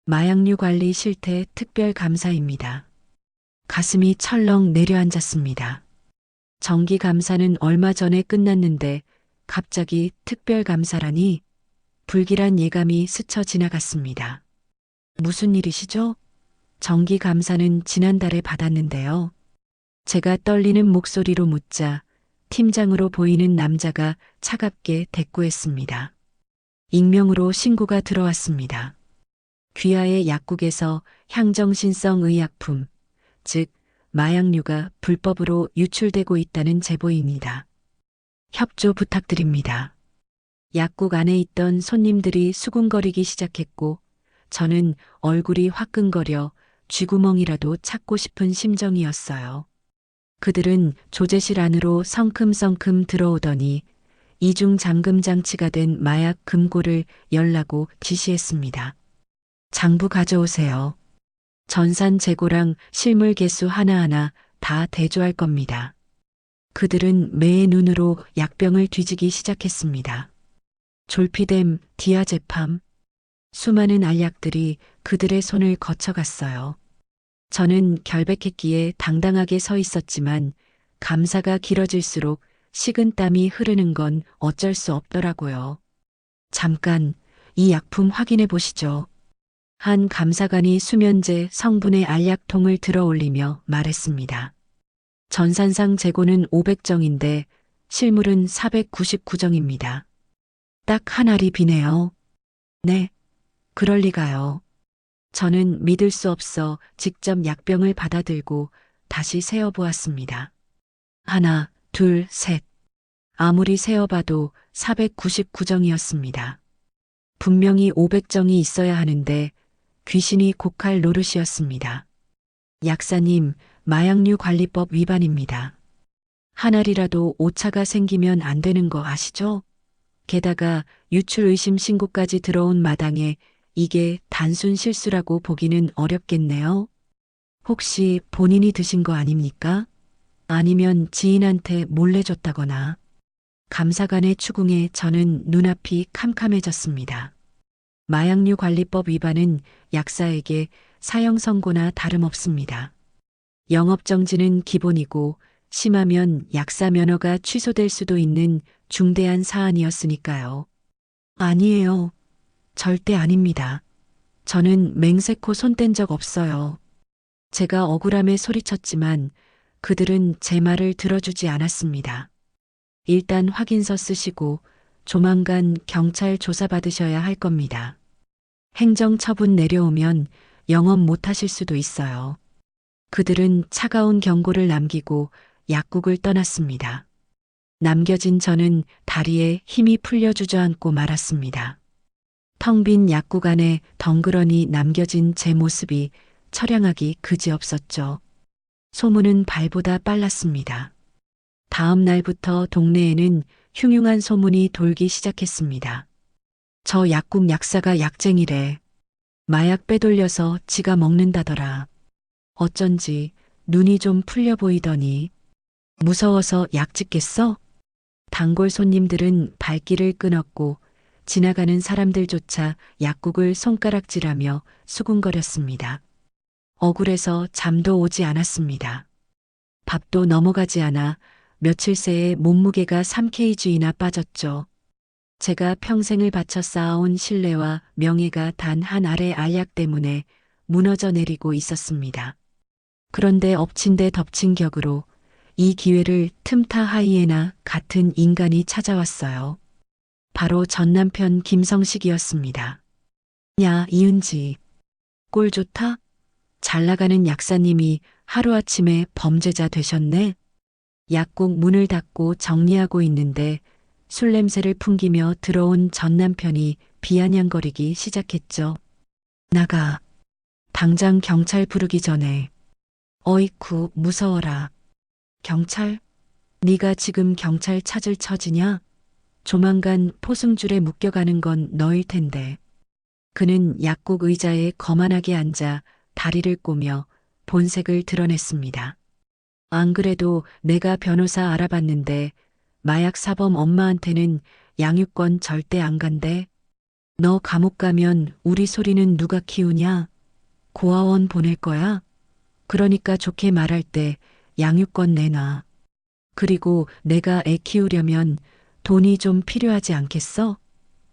마약류 관리 실태 특별 감사입니다. 가슴이 철렁 내려앉았습니다. 정기 감사는 얼마 전에 끝났는데 갑자기 특별 감사라니 불길한 예감이 스쳐 지나갔습니다. 무슨 일이시죠? 정기 감사는 지난달에 받았는데요. 제가 떨리는 목소리로 묻자 팀장으로 보이는 남자가 차갑게 대꾸했습니다. 익명으로 신고가 들어왔습니다. 귀하의 약국에서 향정신성 의약품, 즉 마약류가 불법으로 유출되고 있다는 제보입니다. 협조 부탁드립니다. 약국 안에 있던 손님들이 수군거리기 시작했고 저는 얼굴이 화끈거려 쥐구멍이라도 찾고 싶은 심정이었어요. 그들은 조제실 안으로 성큼성큼 들어오더니 이중 잠금 장치가 된 마약 금고를 열라고 지시했습니다. 장부 가져오세요. 전산 재고랑 실물 개수 하나하나 다 대조할 겁니다. 그들은 매의 눈으로 약병을 뒤지기 시작했습니다. 졸피뎀, 디아제팜, 수많은 알약들이 그들의 손을 거쳐갔어요. 저는 결백했기에 당당하게 서 있었지만 감사가 길어질수록 식은땀이 흐르는 건 어쩔 수 없더라고요. 잠깐 이 약품 확인해 보시죠. 한 감사관이 수면제 성분의 알약통을 들어 올리며 말했습니다. 전산상 재고는 500정인데 실물은 499정입니다. 딱 한 알이 비네요. 네, 그럴 리가요. 저는 믿을 수 없어 직접 약병을 받아들고 다시 세어보았습니다. 하나, 둘, 셋. 아무리 세어봐도 499정이었습니다. 분명히 500정이 있어야 하는데 귀신이 곡할 노릇이었습니다. 약사님, 마약류 관리법 위반입니다. 한 알이라도 오차가 생기면 안 되는 거 아시죠? 게다가 유출 의심 신고까지 들어온 마당에 이게 단순 실수라고 보기는 어렵겠네요. 혹시 본인이 드신 거 아닙니까? 아니면 지인한테 몰래 줬다거나. 감사관의 추궁에 저는 눈앞이 캄캄해졌습니다. 마약류 관리법 위반은 약사에게 사형 선고나 다름없습니다. 영업정지는 기본이고 심하면 약사 면허가 취소될 수도 있는 중대한 사안이었으니까요. 아니에요. 절대 아닙니다. 저는 맹세코 손댄 적 없어요. 제가 억울함에 소리쳤지만 그들은 제 말을 들어주지 않았습니다. 일단 확인서 쓰시고 조만간 경찰 조사받으셔야 할 겁니다. 행정처분 내려오면 영업 못하실 수도 있어요. 그들은 차가운 경고를 남기고 약국을 떠났습니다. 남겨진 저는 다리에 힘이 풀려 주저앉고 말았습니다. 텅 빈 약국 안에 덩그러니 남겨진 제 모습이 처량하기 그지없었죠. 소문은 발보다 빨랐습니다. 다음 날부터 동네에는 흉흉한 소문이 돌기 시작했습니다. 저 약국 약사가 약쟁이래. 마약 빼돌려서 지가 먹는다더라. 어쩐지 눈이 좀 풀려 보이더니 무서워서 약 찍겠어? 단골 손님들은 발길을 끊었고 지나가는 사람들조차 약국을 손가락질하며 수군거렸습니다. 억울해서 잠도 오지 않았습니다. 밥도 넘어가지 않아 며칠 새에 몸무게가 3kg나 빠졌죠. 제가 평생을 바쳐 쌓아온 신뢰와 명예가 단 한 알의 알약 때문에 무너져 내리고 있었습니다. 그런데 엎친 데 덮친 격으로 이 기회를 틈타 하이에나 같은 인간이 찾아왔어요. 바로 전 남편 김성식이었습니다. 야, 이은지. 꼴 좋다? 잘 나가는 약사님이 하루아침에 범죄자 되셨네? 약국 문을 닫고 정리하고 있는데 술 냄새를 풍기며 들어온 전 남편이 비아냥거리기 시작했죠. 나가. 당장 경찰 부르기 전에. 어이쿠, 무서워라. 경찰? 네가 지금 경찰 찾을 처지냐? 조만간 포승줄에 묶여가는 건 너일 텐데. 그는 약국 의자에 거만하게 앉아 다리를 꼬며 본색을 드러냈습니다. 안 그래도 내가 변호사 알아봤는데 마약 사범 엄마한테는 양육권 절대 안 간대. 너 감옥 가면 우리 소리는 누가 키우냐? 고아원 보낼 거야? 그러니까 좋게 말할 때 양육권 내놔. 그리고 내가 애 키우려면 돈이 좀 필요하지 않겠어?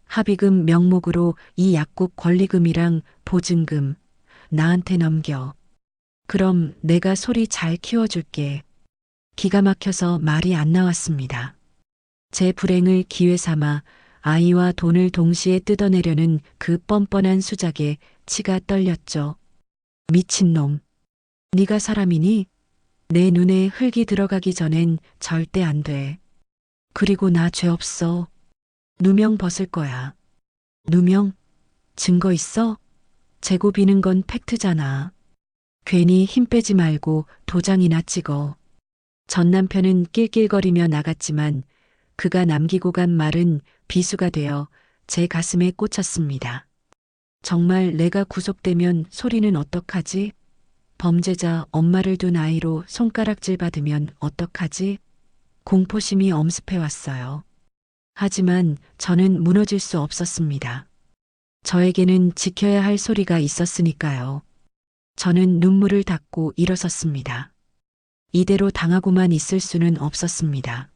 합의금 명목으로 이 약국 권리금이랑 보증금 나한테 넘겨. 그럼 내가 소리 잘 키워줄게. 기가 막혀서 말이 안 나왔습니다. 제 불행을 기회 삼아 아이와 돈을 동시에 뜯어내려는 그 뻔뻔한 수작에 치가 떨렸죠. 미친놈. 네가 사람이니? 내 눈에 흙이 들어가기 전엔 절대 안 돼. 그리고 나 죄 없어. 누명 벗을 거야. 누명? 증거 있어? 재고 비는 건 팩트잖아. 괜히 힘 빼지 말고 도장이나 찍어. 전 남편은 낄낄거리며 나갔지만 그가 남기고 간 말은 비수가 되어 제 가슴에 꽂혔습니다. 정말 내가 구속되면 소리는 어떡하지? 범죄자 엄마를 둔 아이로 손가락질 받으면 어떡하지? 공포심이 엄습해 왔어요. 하지만 저는 무너질 수 없었습니다. 저에게는 지켜야 할 소리가 있었으니까요. 저는 눈물을 닦고 일어섰습니다. 이대로 당하고만 있을 수는 없었습니다.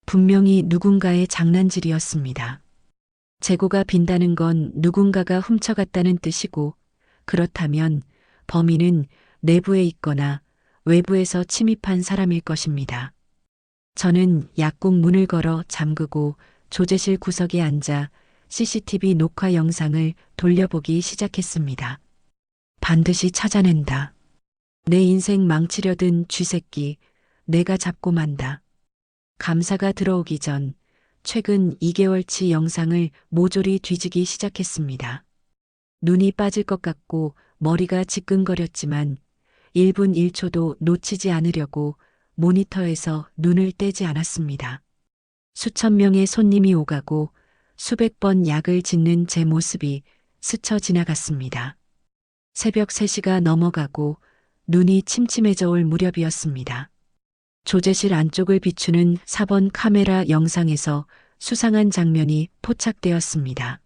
분명히 누군가의 장난질이었습니다. 재고가 빈다는 건 누군가가 훔쳐갔다는 뜻이고, 그렇다면 범인은 내부에 있거나 외부에서 침입한 사람일 것입니다. 저는 약국 문을 걸어 잠그고 조제실 구석에 앉아 CCTV 녹화 영상을 돌려보기 시작했습니다. 반드시 찾아낸다. 내 인생 망치려든 쥐새끼, 내가 잡고 만다. 감사가 들어오기 전 최근 2개월치 영상을 모조리 뒤지기 시작했습니다. 눈이 빠질 것 같고 머리가 지끈거렸지만 1분 1초도 놓치지 않으려고 모니터에서 눈을 떼지 않았습니다. 수천 명의 손님이 오가고 수백 번 약을 짓는 제 모습이 스쳐 지나갔습니다. 새벽 3시가 넘어가고 눈이 침침해져 올 무렵이었습니다. 조제실 안쪽을 비추는 4번 카메라 영상에서 수상한 장면이 포착되었습니다.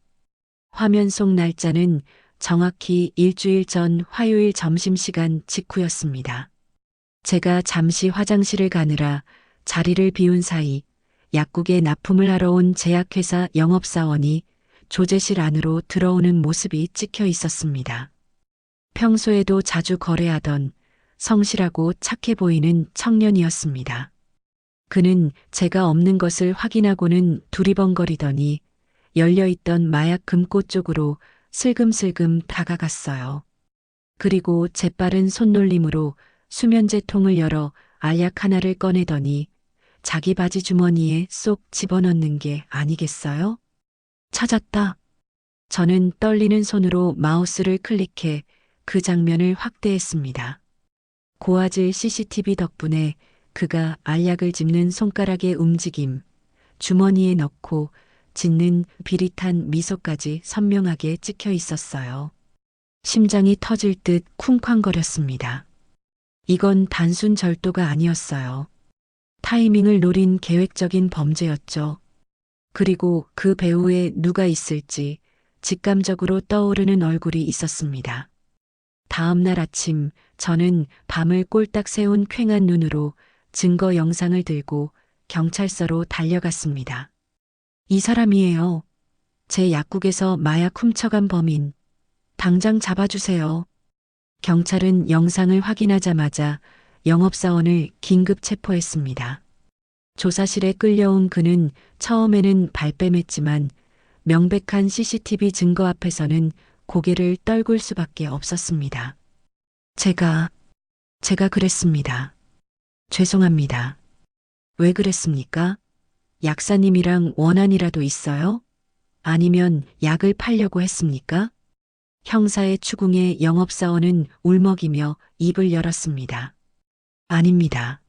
화면 속 날짜는 정확히 일주일 전 화요일 점심시간 직후였습니다. 제가 잠시 화장실을 가느라 자리를 비운 사이 약국에 납품을 하러 온 제약회사 영업사원이 조제실 안으로 들어오는 모습이 찍혀 있었습니다. 평소에도 자주 거래하던 성실하고 착해 보이는 청년이었습니다. 그는 제가 없는 것을 확인하고는 두리번거리더니 열려있던 마약 금고 쪽으로 슬금슬금 다가갔어요. 그리고 재빠른 손놀림으로 수면제 통을 열어 알약 하나를 꺼내더니 자기 바지 주머니에 쏙 집어넣는 게 아니겠어요? 찾았다. 저는 떨리는 손으로 마우스를 클릭해 그 장면을 확대했습니다. 고화질 CCTV 덕분에 그가 알약을 집는 손가락의 움직임, 주머니에 넣고 짓는 비릿한 미소까지 선명하게 찍혀 있었어요. 심장이 터질 듯 쿵쾅거렸습니다. 이건 단순 절도가 아니었어요. 타이밍을 노린 계획적인 범죄였죠. 그리고 그 배후에 누가 있을지 직감적으로 떠오르는 얼굴이 있었습니다. 다음 날 아침 저는 밤을 꼴딱 새운 퀭한 눈으로 증거 영상을 들고 경찰서로 달려갔습니다. 이 사람이에요. 제 약국에서 마약 훔쳐간 범인. 당장 잡아주세요. 경찰은 영상을 확인하자마자 영업사원을 긴급 체포했습니다. 조사실에 끌려온 그는 처음에는 발뺌했지만 명백한 CCTV 증거 앞에서는 고개를 떨굴 수밖에 없었습니다. 제가 그랬습니다. 죄송합니다. 왜 그랬습니까? 약사님이랑 원한이라도 있어요? 아니면 약을 팔려고 했습니까? 형사의 추궁에 영업사원은 울먹이며 입을 열었습니다. 아닙니다.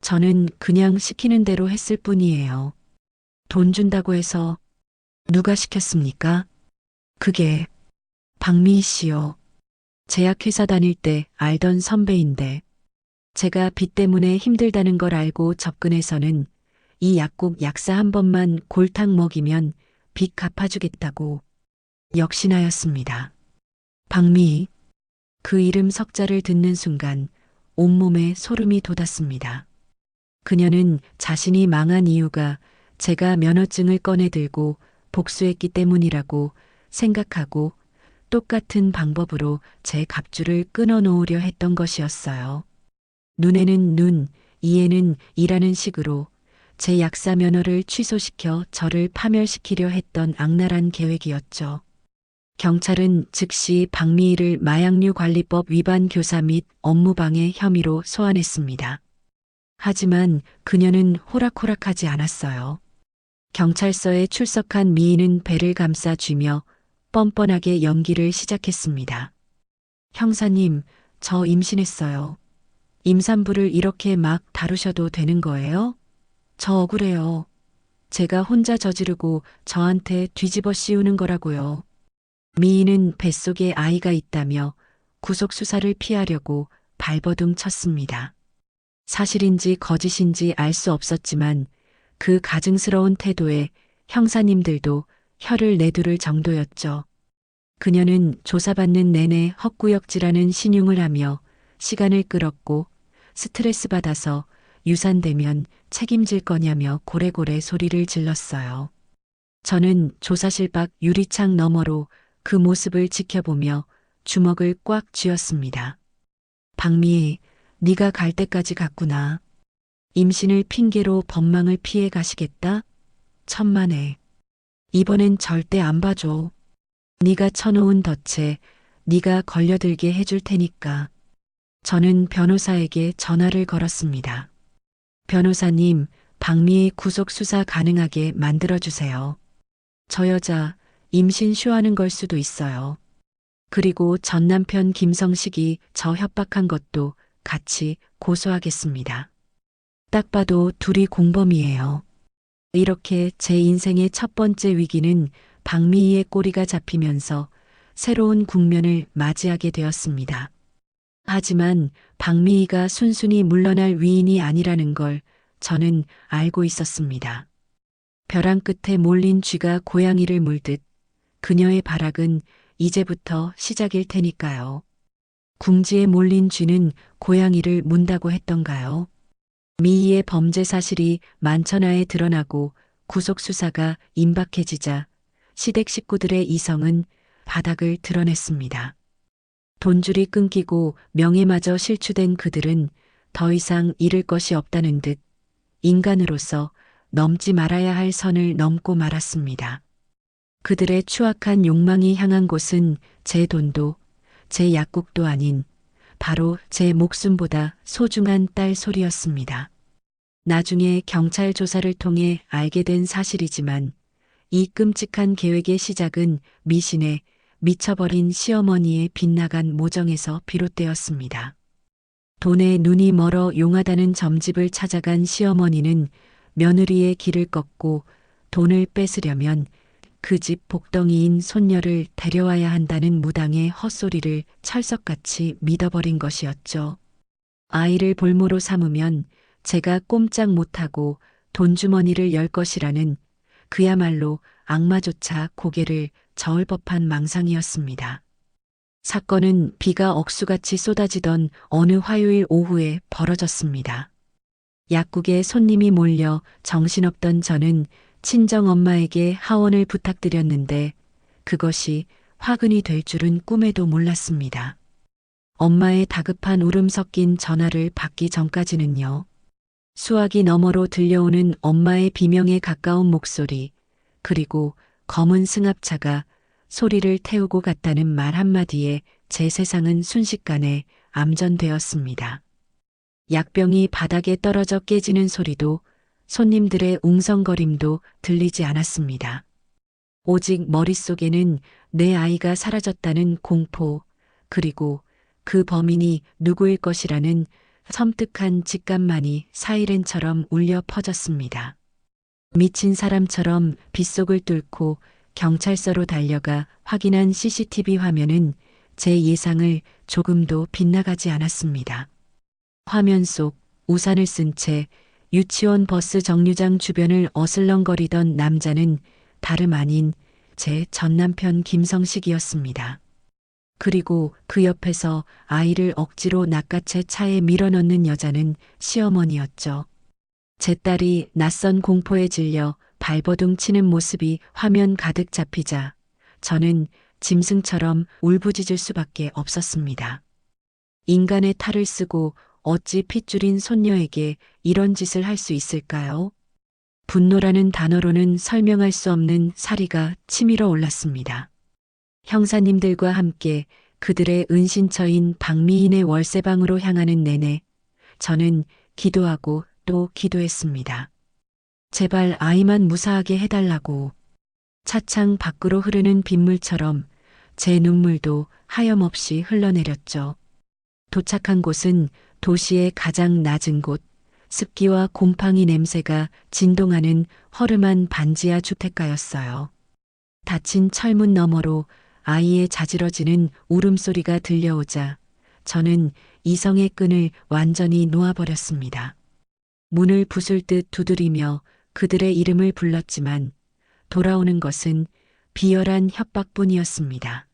저는 그냥 시키는 대로 했을 뿐이에요. 돈 준다고 해서 누가 시켰습니까? 그게 박미희 씨요. 제약회사 다닐 때 알던 선배인데 제가 빚 때문에 힘들다는 걸 알고 접근해서는 이 약국 약사 한 번만 골탕 먹이면 빚 갚아주겠다고 역신하였습니다. 박미희. 그 이름 석자를 듣는 순간 온몸에 소름이 돋았습니다. 그녀는 자신이 망한 이유가 제가 면허증을 꺼내 들고 복수했기 때문이라고 생각하고 똑같은 방법으로 제 갑줄을 끊어 놓으려 했던 것이었어요. 눈에는 눈, 이에는 이라는 식으로 제 약사 면허를 취소시켜 저를 파멸시키려 했던 악랄한 계획이었죠. 경찰은 즉시 박미희를 마약류 관리법 위반 교사 및 업무방해 혐의로 소환했습니다. 하지만 그녀는 호락호락하지 않았어요. 경찰서에 출석한 미희는 배를 감싸 쥐며 뻔뻔하게 연기를 시작했습니다. 형사님, 저 임신했어요. 임산부를 이렇게 막 다루셔도 되는 거예요? 저 억울해요. 제가 혼자 저지르고 저한테 뒤집어 씌우는 거라고요. 미희는 뱃속에 아이가 있다며 구속 수사를 피하려고 발버둥 쳤습니다. 사실인지 거짓인지 알 수 없었지만 그 가증스러운 태도에 형사님들도 혀를 내두를 정도였죠. 그녀는 조사받는 내내 헛구역질하는 신용을 하며 시간을 끌었고 스트레스 받아서 유산되면 책임질 거냐며 고래고래 소리를 질렀어요. 저는 조사실 밖 유리창 너머로 그 모습을 지켜보며 주먹을 꽉 쥐었습니다. 박미희, 네가 갈 때까지 갔구나. 임신을 핑계로 법망을 피해 가시겠다? 천만에. 이번엔 절대 안 봐줘. 네가 쳐놓은 덫에 네가 걸려들게 해줄 테니까. 저는 변호사에게 전화를 걸었습니다. 변호사님, 박미희 구속 수사 가능하게 만들어주세요. 저 여자 임신 쇼하는 걸 수도 있어요. 그리고 전 남편 김성식이 저 협박한 것도 같이 고소하겠습니다. 딱 봐도 둘이 공범이에요. 이렇게 제 인생의 첫 번째 위기는 박미희의 꼬리가 잡히면서 새로운 국면을 맞이하게 되었습니다. 하지만 박미희가 순순히 물러날 위인이 아니라는 걸 저는 알고 있었습니다. 벼랑 끝에 몰린 쥐가 고양이를 물듯 그녀의 발악은 이제부터 시작일 테니까요. 궁지에 몰린 쥐는 고양이를 문다고 했던가요? 미희의 범죄 사실이 만천하에 드러나고 구속 수사가 임박해지자 시댁 식구들의 이성은 바닥을 드러냈습니다. 돈줄이 끊기고 명예마저 실추된 그들은 더 이상 잃을 것이 없다는 듯 인간으로서 넘지 말아야 할 선을 넘고 말았습니다. 그들의 추악한 욕망이 향한 곳은 제 돈도 제 약국도 아닌 바로 제 목숨보다 소중한 딸 소리였습니다. 나중에 경찰 조사를 통해 알게 된 사실이지만 이 끔찍한 계획의 시작은 미신의 미쳐버린 시어머니의 빗나간 모정에서 비롯되었습니다. 돈에 눈이 멀어 용하다는 점집을 찾아간 시어머니는 며느리의 길을 꺾고 돈을 뺏으려면 그 집 복덩이인 손녀를 데려와야 한다는 무당의 헛소리를 철석같이 믿어버린 것이었죠. 아이를 볼모로 삼으면 제가 꼼짝 못하고 돈주머니를 열 것이라는 그야말로 악마조차 고개를 저을 법한 망상이었습니다. 사건은 비가 억수같이 쏟아지던 어느 화요일 오후에 벌어졌습니다. 약국에 손님이 몰려 정신없던 저는 친정엄마에게 하원을 부탁드렸는데 그것이 화근이 될 줄은 꿈에도 몰랐습니다. 엄마의 다급한 울음 섞인 전화를 받기 전까지는요. 수화기 너머로 들려오는 엄마의 비명에 가까운 목소리, 그리고 검은 승합차가 소리를 태우고 갔다는 말 한마디에 제 세상은 순식간에 암전되었습니다. 약병이 바닥에 떨어져 깨지는 소리도 손님들의 웅성거림도 들리지 않았습니다. 오직 머릿속에는 내 아이가 사라졌다는 공포, 그리고 그 범인이 누구일 것이라는 섬뜩한 직감만이 사이렌처럼 울려 퍼졌습니다. 미친 사람처럼 빗속을 뚫고 경찰서로 달려가 확인한 CCTV 화면은 제 예상을 조금도 빗나가지 않았습니다. 화면 속 우산을 쓴 채 유치원 버스 정류장 주변을 어슬렁거리던 남자는 다름 아닌 제 전남편 김성식이었습니다. 그리고 그 옆에서 아이를 억지로 낚아채 차에 밀어넣는 여자는 시어머니였죠. 제 딸이 낯선 공포에 질려 발버둥 치는 모습이 화면 가득 잡히자 저는 짐승처럼 울부짖을 수밖에 없었습니다. 인간의 탈을 쓰고 어찌 핏줄인 손녀에게 이런 짓을 할 수 있을까요? 분노라는 단어로는 설명할 수 없는 사리가 치밀어 올랐습니다. 형사님들과 함께 그들의 은신처인 박미인의 월세방으로 향하는 내내 저는 기도하고 또 기도했습니다. 제발 아이만 무사하게 해달라고. 차창 밖으로 흐르는 빗물처럼 제 눈물도 하염없이 흘러내렸죠. 도착한 곳은 도시의 가장 낮은 곳, 습기와 곰팡이 냄새가 진동하는 허름한 반지하 주택가였어요. 닫힌 철문 너머로 아이의 자지러지는 울음소리가 들려오자 저는 이성의 끈을 완전히 놓아버렸습니다. 문을 부술 듯 두드리며 그들의 이름을 불렀지만 돌아오는 것은 비열한 협박뿐이었습니다.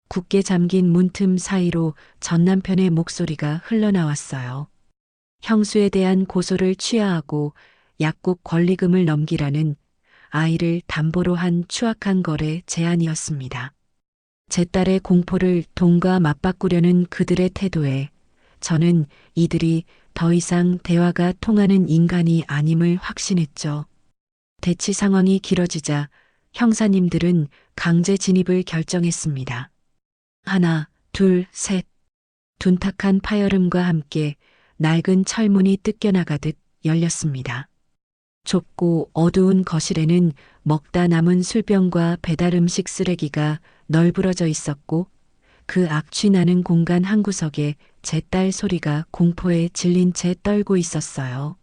굳게 잠긴 문틈 사이로 전 남편의 목소리가 흘러나왔어요. 형수에 대한 고소를 취하하고 약국 권리금을 넘기라는 아이를 담보로 한 추악한 거래 제안이었습니다. 제 딸의 공포를 돈과 맞바꾸려는 그들의 태도에 저는 이들이 더 이상 대화가 통하는 인간이 아님을 확신했죠. 대치 상황이 길어지자 형사님들은 강제 진입을 결정했습니다. 하나, 둘, 셋. 둔탁한 파열음과 함께 낡은 철문이 뜯겨나가듯 열렸습니다. 좁고 어두운 거실에는 먹다 남은 술병과 배달 음식 쓰레기가 널브러져 있었고 그 악취 나는 공간 한 구석에 제 딸 소리가 공포에 질린 채 떨고 있었어요.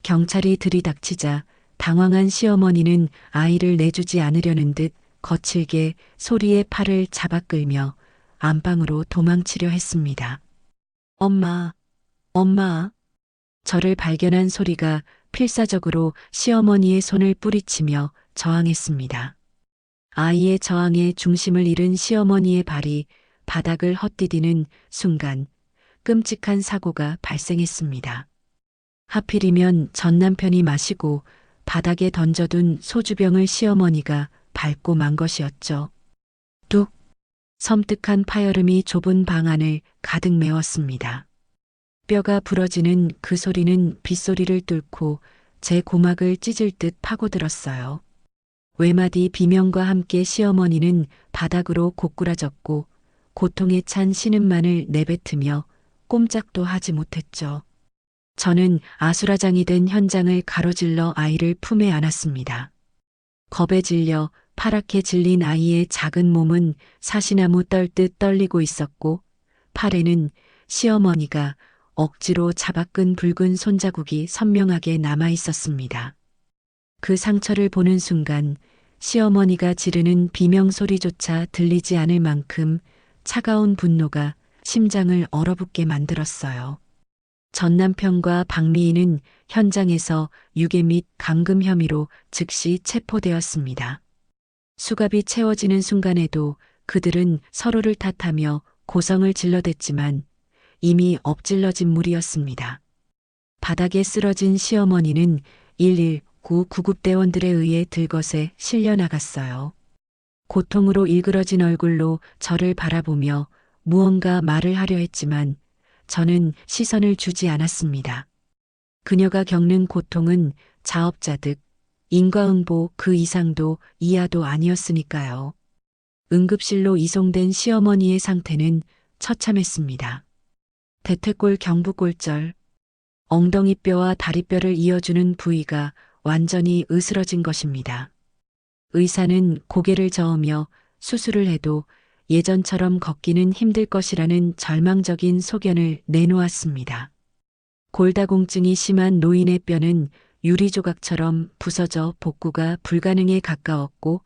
경찰이 들이닥치자 당황한 시어머니는 아이를 내주지 않으려는 듯 거칠게 소리의 팔을 잡아 끌며 안방으로 도망치려 했습니다. 엄마, 엄마. 저를 발견한 소리가 필사적으로 시어머니의 손을 뿌리치며 저항했습니다. 아이의 저항에 중심을 잃은 시어머니의 발이 바닥을 헛디디는 순간 끔찍한 사고가 발생했습니다. 하필이면 전 남편이 마시고 바닥에 던져둔 소주병을 시어머니가 밟고 만 것이었죠. 뚝! 섬뜩한 파열음이 좁은 방 안을 가득 메웠습니다. 뼈가 부러지는 그 소리는 빗소리를 뚫고 제 고막을 찢을 듯 파고들었어요. 외마디 비명과 함께 시어머니는 바닥으로 고꾸라졌고 고통에 찬 신음만을 내뱉으며 꼼짝도 하지 못했죠. 저는 아수라장이 된 현장을 가로질러 아이를 품에 안았습니다. 겁에 질려 파랗게 질린 아이의 작은 몸은 사시나무 떨듯 떨리고 있었고 팔에는 시어머니가 억지로 잡아끈 붉은 손자국이 선명하게 남아 있었습니다. 그 상처를 보는 순간 시어머니가 지르는 비명소리조차 들리지 않을 만큼 차가운 분노가 심장을 얼어붙게 만들었어요. 전 남편과 박미인은 현장에서 유괴 및 감금 혐의로 즉시 체포되었습니다. 수갑이 채워지는 순간에도 그들은 서로를 탓하며 고성을 질러댔지만 이미 엎질러진 물이었습니다. 바닥에 쓰러진 시어머니는 119 구급대원들에 의해 들것에 실려 나갔어요. 고통으로 일그러진 얼굴로 저를 바라보며 무언가 말을 하려 했지만 저는 시선을 주지 않았습니다. 그녀가 겪는 고통은 자업자득, 인과응보 그 이상도 이하도 아니었으니까요. 응급실로 이송된 시어머니의 상태는 처참했습니다. 대퇴골 경부골절, 엉덩이뼈와 다리뼈를 이어주는 부위가 완전히 으스러진 것입니다. 의사는 고개를 저으며 수술을 해도 예전처럼 걷기는 힘들 것이라는 절망적인 소견을 내놓았습니다. 골다공증이 심한 노인의 뼈는 유리조각처럼 부서져 복구가 불가능에 가까웠고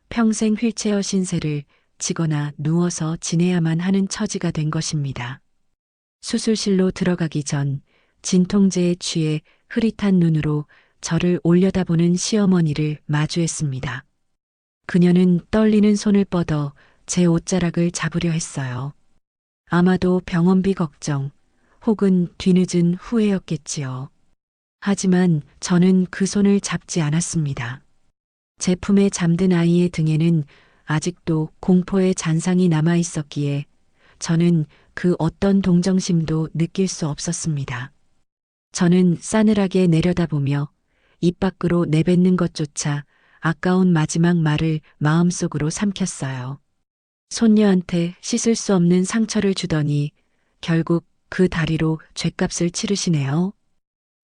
평생 휠체어 신세를 지거나 누워서 지내야만 하는 처지가 된 것입니다. 수술실로 들어가기 전 진통제에 취해 흐릿한 눈으로 저를 올려다보는 시어머니를 마주했습니다. 그녀는 떨리는 손을 뻗어 제 옷자락을 잡으려 했어요. 아마도 병원비 걱정 혹은 뒤늦은 후회였겠지요. 하지만 저는 그 손을 잡지 않았습니다. 제품에 잠든 아이의 등에는 아직도 공포의 잔상이 남아 있었기에 저는 그 어떤 동정심도 느낄 수 없었습니다. 저는 싸늘하게 내려다보며 입 밖으로 내뱉는 것조차 아까운 마지막 말을 마음속으로 삼켰어요. 손녀한테 씻을 수 없는 상처를 주더니 결국 그 다리로 죗값을 치르시네요.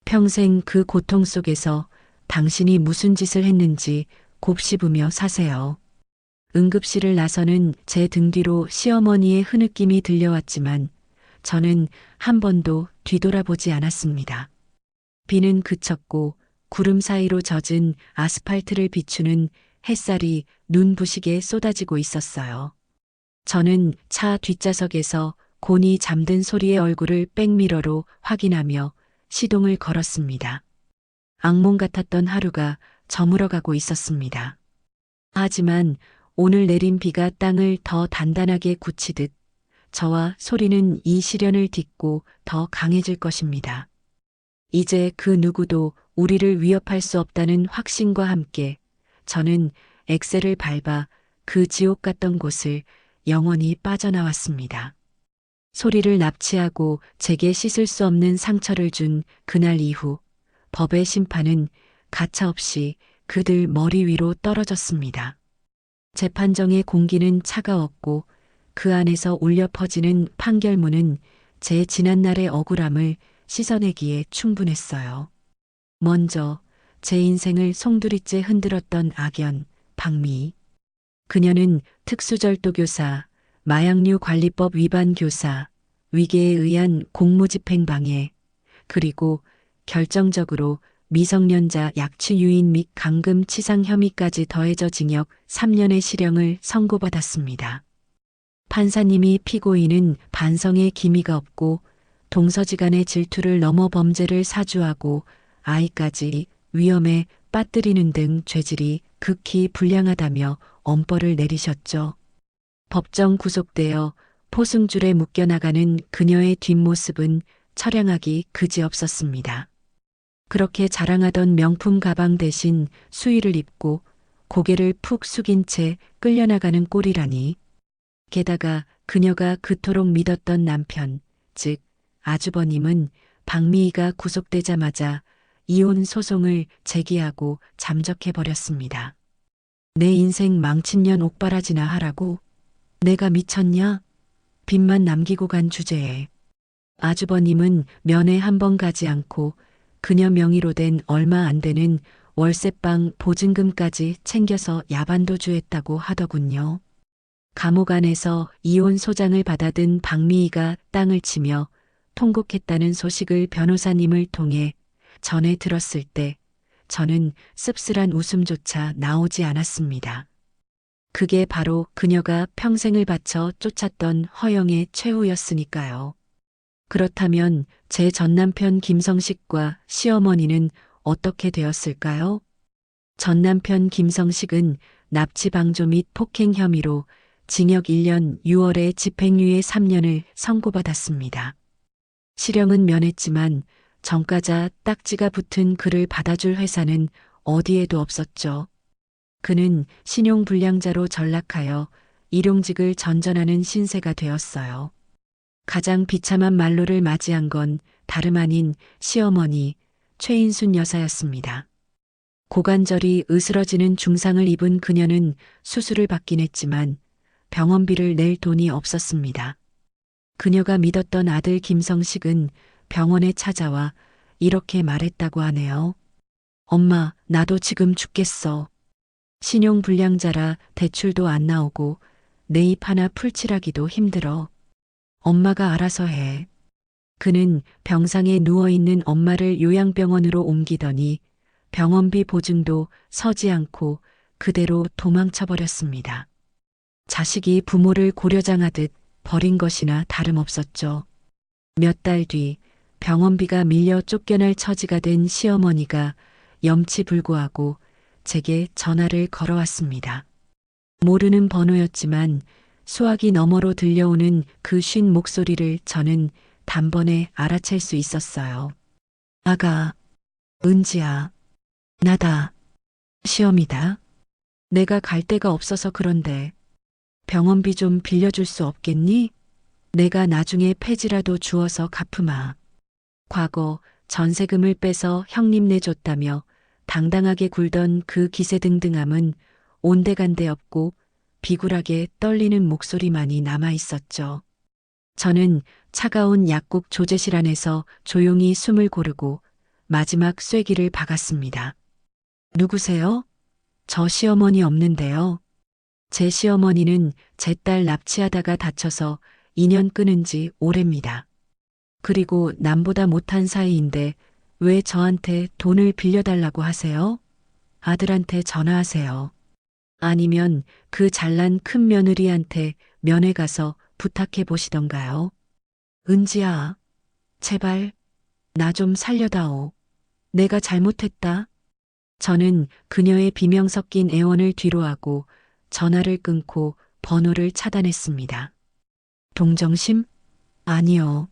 평생 그 고통 속에서 당신이 무슨 짓을 했는지 곱씹으며 사세요. 응급실을 나서는 제 등 뒤로 시어머니의 흐느낌이 들려왔지만 저는 한 번도 뒤돌아보지 않았습니다. 비는 그쳤고 구름 사이로 젖은 아스팔트를 비추는 햇살이 눈부시게 쏟아지고 있었어요. 저는 차 뒷좌석에서 곤히 잠든 소리의 얼굴을 백미러로 확인하며 시동을 걸었습니다. 악몽 같았던 하루가 저물어가고 있었습니다. 하지만 오늘 내린 비가 땅을 더 단단하게 굳히듯 저와 소리는 이 시련을 딛고 더 강해질 것입니다. 이제 그 누구도 우리를 위협할 수 없다는 확신과 함께 저는 엑셀을 밟아 그 지옥 같던 곳을 영원히 빠져나왔습니다. 소리를 납치하고 제게 씻을 수 없는 상처를 준 그날 이후 법의 심판은 가차없이 그들 머리 위로 떨어졌습니다. 재판정의 공기는 차가웠고 그 안에서 울려 퍼지는 판결문은 제 지난날의 억울함을 씻어내기에 충분했어요. 먼저 제 인생을 송두리째 흔들었던 악연, 박미. 그녀는 특수절도교사, 마약류 관리법 위반 교사, 위계에 의한 공무집행방해, 그리고 결정적으로 미성년자 약취 유인 및 감금 치상 혐의까지 더해져 징역 3년의 실형을 선고받았습니다. 판사님이 피고인은 반성의 기미가 없고 동서지간의 질투를 넘어 범죄를 사주하고 아이까지 위험에 빠뜨리는 등 죄질이 극히 불량하다며 엄벌을 내리셨죠. 법정 구속되어 포승줄에 묶여나가는 그녀의 뒷모습은 처량하기 그지없었습니다. 그렇게 자랑하던 명품 가방 대신 수의를 입고 고개를 푹 숙인 채 끌려나가는 꼴이라니. 게다가 그녀가 그토록 믿었던 남편, 즉 아주버님은 박미희가 구속되자마자 이혼 소송을 제기하고 잠적해버렸습니다. 내 인생 망친 년 옥바라지나 하라고? 내가 미쳤냐? 빚만 남기고 간 주제에. 아주버님은 면회 한 번 가지 않고 그녀 명의로 된 얼마 안 되는 월세방 보증금까지 챙겨서 야반도주했다고 하더군요. 감옥 안에서 이혼 소장을 받아든 박미희가 땅을 치며 통곡했다는 소식을 변호사님을 통해 전해 들었을 때 저는 씁쓸한 웃음조차 나오지 않았습니다. 그게 바로 그녀가 평생을 바쳐 쫓았던 허영의 최후였으니까요. 그렇다면 제 전남편 김성식과 시어머니는 어떻게 되었을까요? 전남편 김성식은 납치 방조 및 폭행 혐의로 징역 1년 6월에 집행유예 3년을 선고받았습니다. 실형은 면했지만 정가자 딱지가 붙은 그를 받아줄 회사는 어디에도 없었죠. 그는 신용불량자로 전락하여 일용직을 전전하는 신세가 되었어요. 가장 비참한 말로를 맞이한 건 다름 아닌 시어머니 최인순 여사였습니다. 고관절이 으스러지는 중상을 입은 그녀는 수술을 받긴 했지만 병원비를 낼 돈이 없었습니다. 그녀가 믿었던 아들 김성식은 병원에 찾아와 이렇게 말했다고 하네요. 엄마, 나도 지금 죽겠어. 신용불량자라 대출도 안 나오고 내 입 하나 풀칠하기도 힘들어. 엄마가 알아서 해. 그는 병상에 누워있는 엄마를 요양병원으로 옮기더니 병원비 보증도 서지 않고 그대로 도망쳐버렸습니다. 자식이 부모를 고려장하듯 버린 것이나 다름없었죠. 몇 달 뒤 병원비가 밀려 쫓겨날 처지가 된 시어머니가 염치불구하고 제게 전화를 걸어왔습니다. 모르는 번호였지만 수화기 너머로 들려오는 그 쉰 목소리를 저는 단번에 알아챌 수 있었어요. 아가, 은지야, 나다. 시험이다. 내가 갈 데가 없어서 그런데 병원비 좀 빌려줄 수 없겠니? 내가 나중에 폐지라도 주어서 갚으마. 과거 전세금을 빼서 형님 내줬다며 당당하게 굴던 그 기세등등함은 온데간데 없고 비굴하게 떨리는 목소리만이 남아 있었죠. 저는 차가운 약국 조제실 안에서 조용히 숨을 고르고 마지막 쐐기를 박았습니다. 누구세요? 저 시어머니 없는데요. 제 시어머니는 제 딸 납치하다가 다쳐서 인연 끊은 지 오래입니다. 그리고 남보다 못한 사이인데 왜 저한테 돈을 빌려달라고 하세요? 아들한테 전화하세요. 아니면 그 잘난 큰 며느리한테 면회 가서 부탁해 보시던가요. 은지야, 제발 나 좀 살려다오. 내가 잘못했다. 저는 그녀의 비명 섞인 애원을 뒤로하고 전화를 끊고 번호를 차단했습니다. 동정심? 아니요.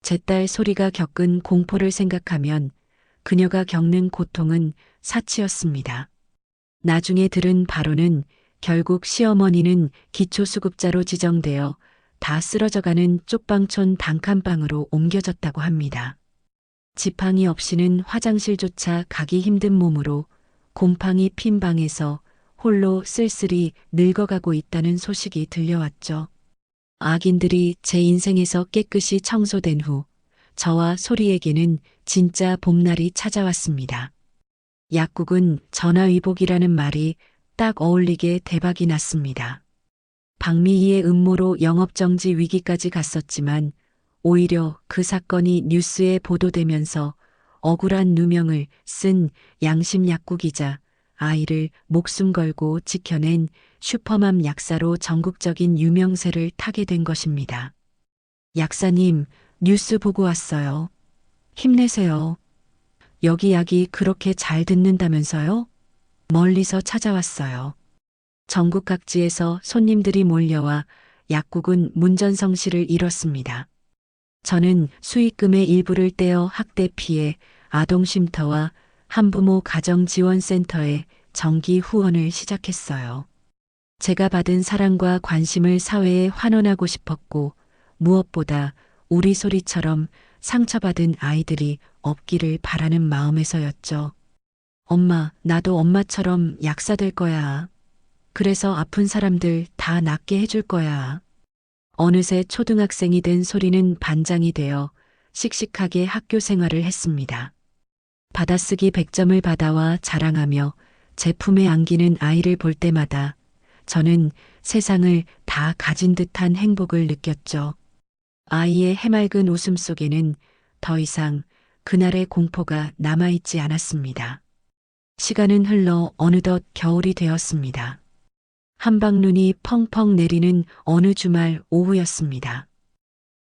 제 딸 소리가 겪은 공포를 생각하면 그녀가 겪는 고통은 사치였습니다. 나중에 들은 바로는 결국 시어머니는 기초수급자로 지정되어 다 쓰러져가는 쪽방촌 단칸방으로 옮겨졌다고 합니다. 지팡이 없이는 화장실조차 가기 힘든 몸으로 곰팡이 핀 방에서 홀로 쓸쓸히 늙어가고 있다는 소식이 들려왔죠. 악인들이 제 인생에서 깨끗이 청소된 후 저와 소리에게는 진짜 봄날이 찾아왔습니다. 약국은 전화위복이라는 말이 딱 어울리게 대박이 났습니다. 박미희의 음모로 영업정지 위기까지 갔었지만 오히려 그 사건이 뉴스에 보도되면서 억울한 누명을 쓴 양심 약국이자 아이를 목숨 걸고 지켜낸 슈퍼맘 약사로 전국적인 유명세를 타게 된 것입니다. 약사님, 뉴스 보고 왔어요. 힘내세요. 여기 약이 그렇게 잘 듣는다면서요? 멀리서 찾아왔어요. 전국 각지에서 손님들이 몰려와 약국은 문전성시를 이뤘습니다. 저는 수익금의 일부를 떼어 학대 피해 아동쉼터와 한부모 가정지원센터에 정기 후원을 시작했어요. 제가 받은 사랑과 관심을 사회에 환원하고 싶었고 무엇보다 우리 소리처럼 상처받은 아이들이 없기를 바라는 마음에서였죠. 엄마, 나도 엄마처럼 약사 될 거야. 그래서 아픈 사람들 다 낫게 해줄 거야. 어느새 초등학생이 된 소리는 반장이 되어 씩씩하게 학교 생활을 했습니다. 받아쓰기 100점을 받아와 자랑하며 제 품에 안기는 아이를 볼 때마다 저는 세상을 다 가진 듯한 행복을 느꼈죠. 아이의 해맑은 웃음 속에는 더 이상 그날의 공포가 남아있지 않았습니다. 시간은 흘러 어느덧 겨울이 되었습니다. 한방눈이 펑펑 내리는 어느 주말 오후였습니다.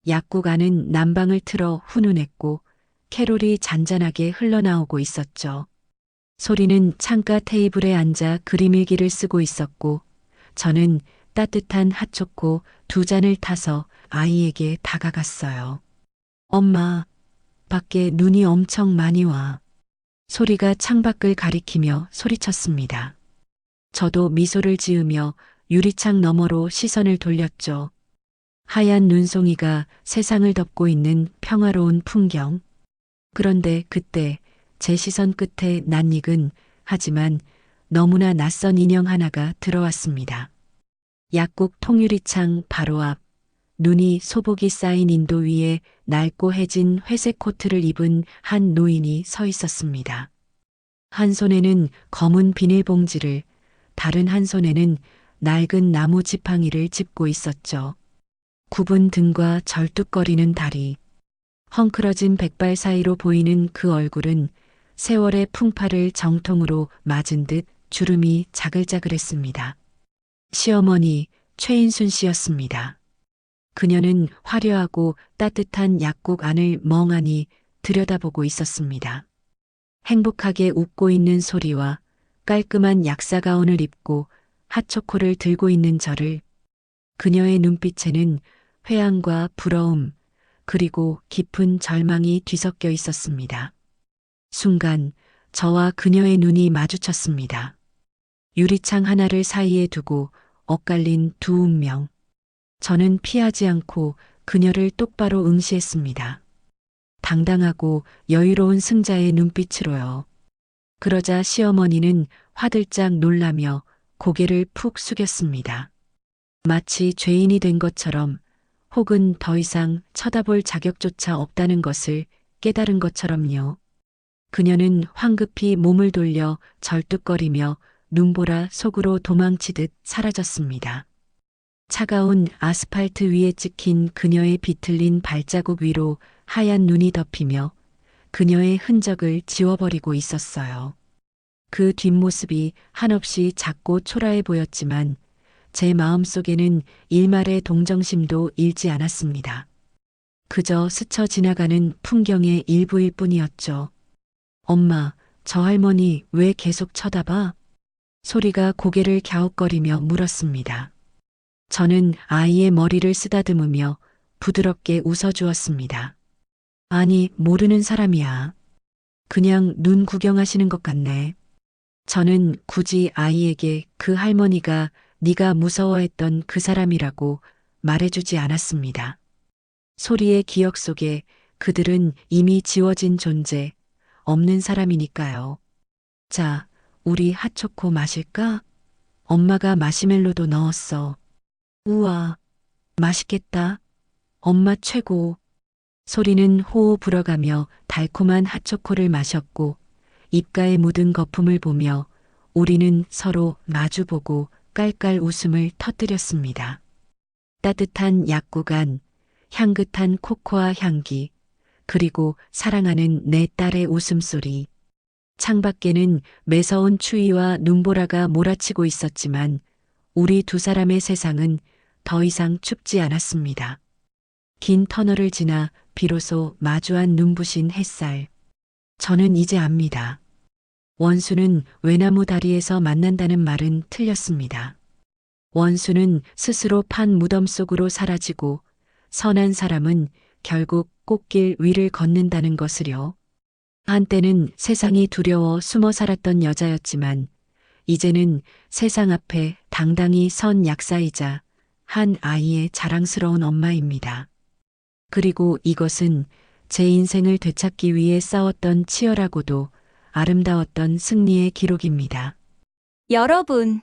약국 안은 난방을 틀어 훈훈했고 캐롤이 잔잔하게 흘러나오고 있었죠. 소리는 창가 테이블에 앉아 그림일기를 쓰고 있었고 저는 따뜻한 핫초코 2잔을 타서 아이에게 다가갔어요. 엄마, 밖에 눈이 엄청 많이 와. 소리가 창밖을 가리키며 소리쳤습니다. 저도 미소를 지으며 유리창 너머로 시선을 돌렸죠. 하얀 눈송이가 세상을 덮고 있는 평화로운 풍경. 그런데 그때 제 시선 끝에 낯익은 하지만 너무나 낯선 인형 하나가 들어왔습니다. 약국 통유리창 바로 앞, 눈이 소복이 쌓인 인도 위에 낡고 해진 회색 코트를 입은 한 노인이 서 있었습니다. 한 손에는 검은 비닐봉지를, 다른 한 손에는 낡은 나무 지팡이를 짚고 있었죠. 굽은 등과 절뚝거리는 다리, 헝클어진 백발 사이로 보이는 그 얼굴은 세월의 풍파를 정통으로 맞은 듯 주름이 자글자글했습니다. 시어머니 최인순 씨였습니다. 그녀는 화려하고 따뜻한 약국 안을 멍하니 들여다보고 있었습니다. 행복하게 웃고 있는 소리와 깔끔한 약사 가운을 입고 핫초코를 들고 있는 저를, 그녀의 눈빛에는 회한과 부러움, 그리고 깊은 절망이 뒤섞여 있었습니다. 순간 저와 그녀의 눈이 마주쳤습니다. 유리창 하나를 사이에 두고 엇갈린 두 운명. 저는 피하지 않고 그녀를 똑바로 응시했습니다. 당당하고 여유로운 승자의 눈빛으로요. 그러자 시어머니는 화들짝 놀라며 고개를 푹 숙였습니다. 마치 죄인이 된 것처럼, 혹은 더 이상 쳐다볼 자격조차 없다는 것을 깨달은 것처럼요. 그녀는 황급히 몸을 돌려 절뚝거리며 눈보라 속으로 도망치듯 사라졌습니다. 차가운 아스팔트 위에 찍힌 그녀의 비틀린 발자국 위로 하얀 눈이 덮이며 그녀의 흔적을 지워버리고 있었어요. 그 뒷모습이 한없이 작고 초라해 보였지만 제 마음속에는 일말의 동정심도 일지 않았습니다. 그저 스쳐 지나가는 풍경의 일부일 뿐이었죠. 엄마, 저 할머니 왜 계속 쳐다봐? 소리가 고개를 갸웃거리며 물었습니다. 저는 아이의 머리를 쓰다듬으며 부드럽게 웃어주었습니다. 아니, 모르는 사람이야. 그냥 눈 구경하시는 것 같네. 저는 굳이 아이에게 그 할머니가 네가 무서워했던 그 사람이라고 말해주지 않았습니다. 소리의 기억 속에 그들은 이미 지워진 존재, 없는 사람이니까요. 자, 우리 핫초코 마실까? 엄마가 마시멜로도 넣었어. 우와, 맛있겠다. 엄마 최고. 소리는 호호 불어가며 달콤한 핫초코를 마셨고 입가에 묻은 거품을 보며 우리는 서로 마주보고 깔깔 웃음을 터뜨렸습니다. 따뜻한 약국 안, 향긋한 코코아 향기, 그리고 사랑하는 내 딸의 웃음소리. 창밖에는 매서운 추위와 눈보라가 몰아치고 있었지만 우리 두 사람의 세상은 더 이상 춥지 않았습니다. 긴 터널을 지나 비로소 마주한 눈부신 햇살. 저는 이제 압니다. 원수는 외나무 다리에서 만난다는 말은 틀렸습니다. 원수는 스스로 판 무덤 속으로 사라지고 선한 사람은 결국 꽃길 위를 걷는다는 것을요. 한때는 세상이 두려워 숨어 살았던 여자였지만 이제는 세상 앞에 당당히 선 약사이자 한 아이의 자랑스러운 엄마입니다. 그리고 이것은 제 인생을 되찾기 위해 싸웠던 치열하고도 아름다웠던 승리의 기록입니다. 여러분,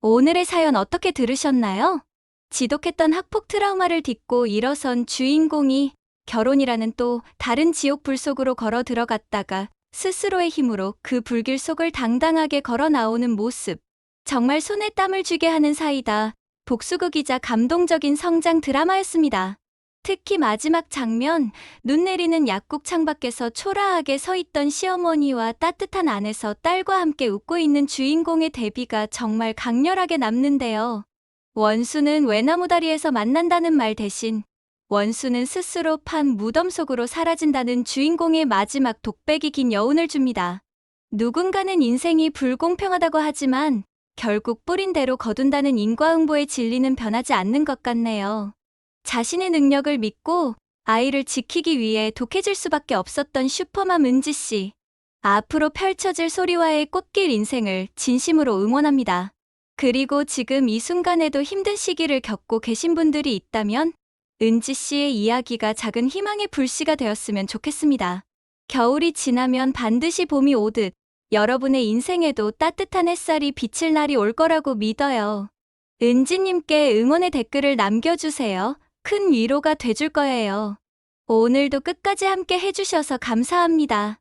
오늘의 사연 어떻게 들으셨나요? 지독했던 학폭 트라우마를 딛고 일어선 주인공이 결혼이라는 또 다른 지옥 불 속으로 걸어 들어갔다가 스스로의 힘으로 그 불길 속을 당당하게 걸어 나오는 모습. 정말 손에 땀을 쥐게 하는 사이다. 복수극이자 감동적인 성장 드라마였습니다. 특히 마지막 장면, 눈 내리는 약국 창밖에서 초라하게 서 있던 시어머니와 따뜻한 안에서 딸과 함께 웃고 있는 주인공의 대비가 정말 강렬하게 남는데요. 원수는 외나무 다리에서 만난다는 말 대신 원수는 스스로 판 무덤 속으로 사라진다는 주인공의 마지막 독백이 긴 여운을 줍니다. 누군가는 인생이 불공평하다고 하지만 결국 뿌린 대로 거둔다는 인과응보의 진리는 변하지 않는 것 같네요. 자신의 능력을 믿고 아이를 지키기 위해 독해질 수밖에 없었던 슈퍼맘 은지 씨. 앞으로 펼쳐질 소리와의 꽃길 인생을 진심으로 응원합니다. 그리고 지금 이 순간에도 힘든 시기를 겪고 계신 분들이 있다면 은지 씨의 이야기가 작은 희망의 불씨가 되었으면 좋겠습니다. 겨울이 지나면 반드시 봄이 오듯 여러분의 인생에도 따뜻한 햇살이 비칠 날이 올 거라고 믿어요. 은지님께 응원의 댓글을 남겨주세요. 큰 위로가 돼줄 거예요. 오늘도 끝까지 함께 해주셔서 감사합니다.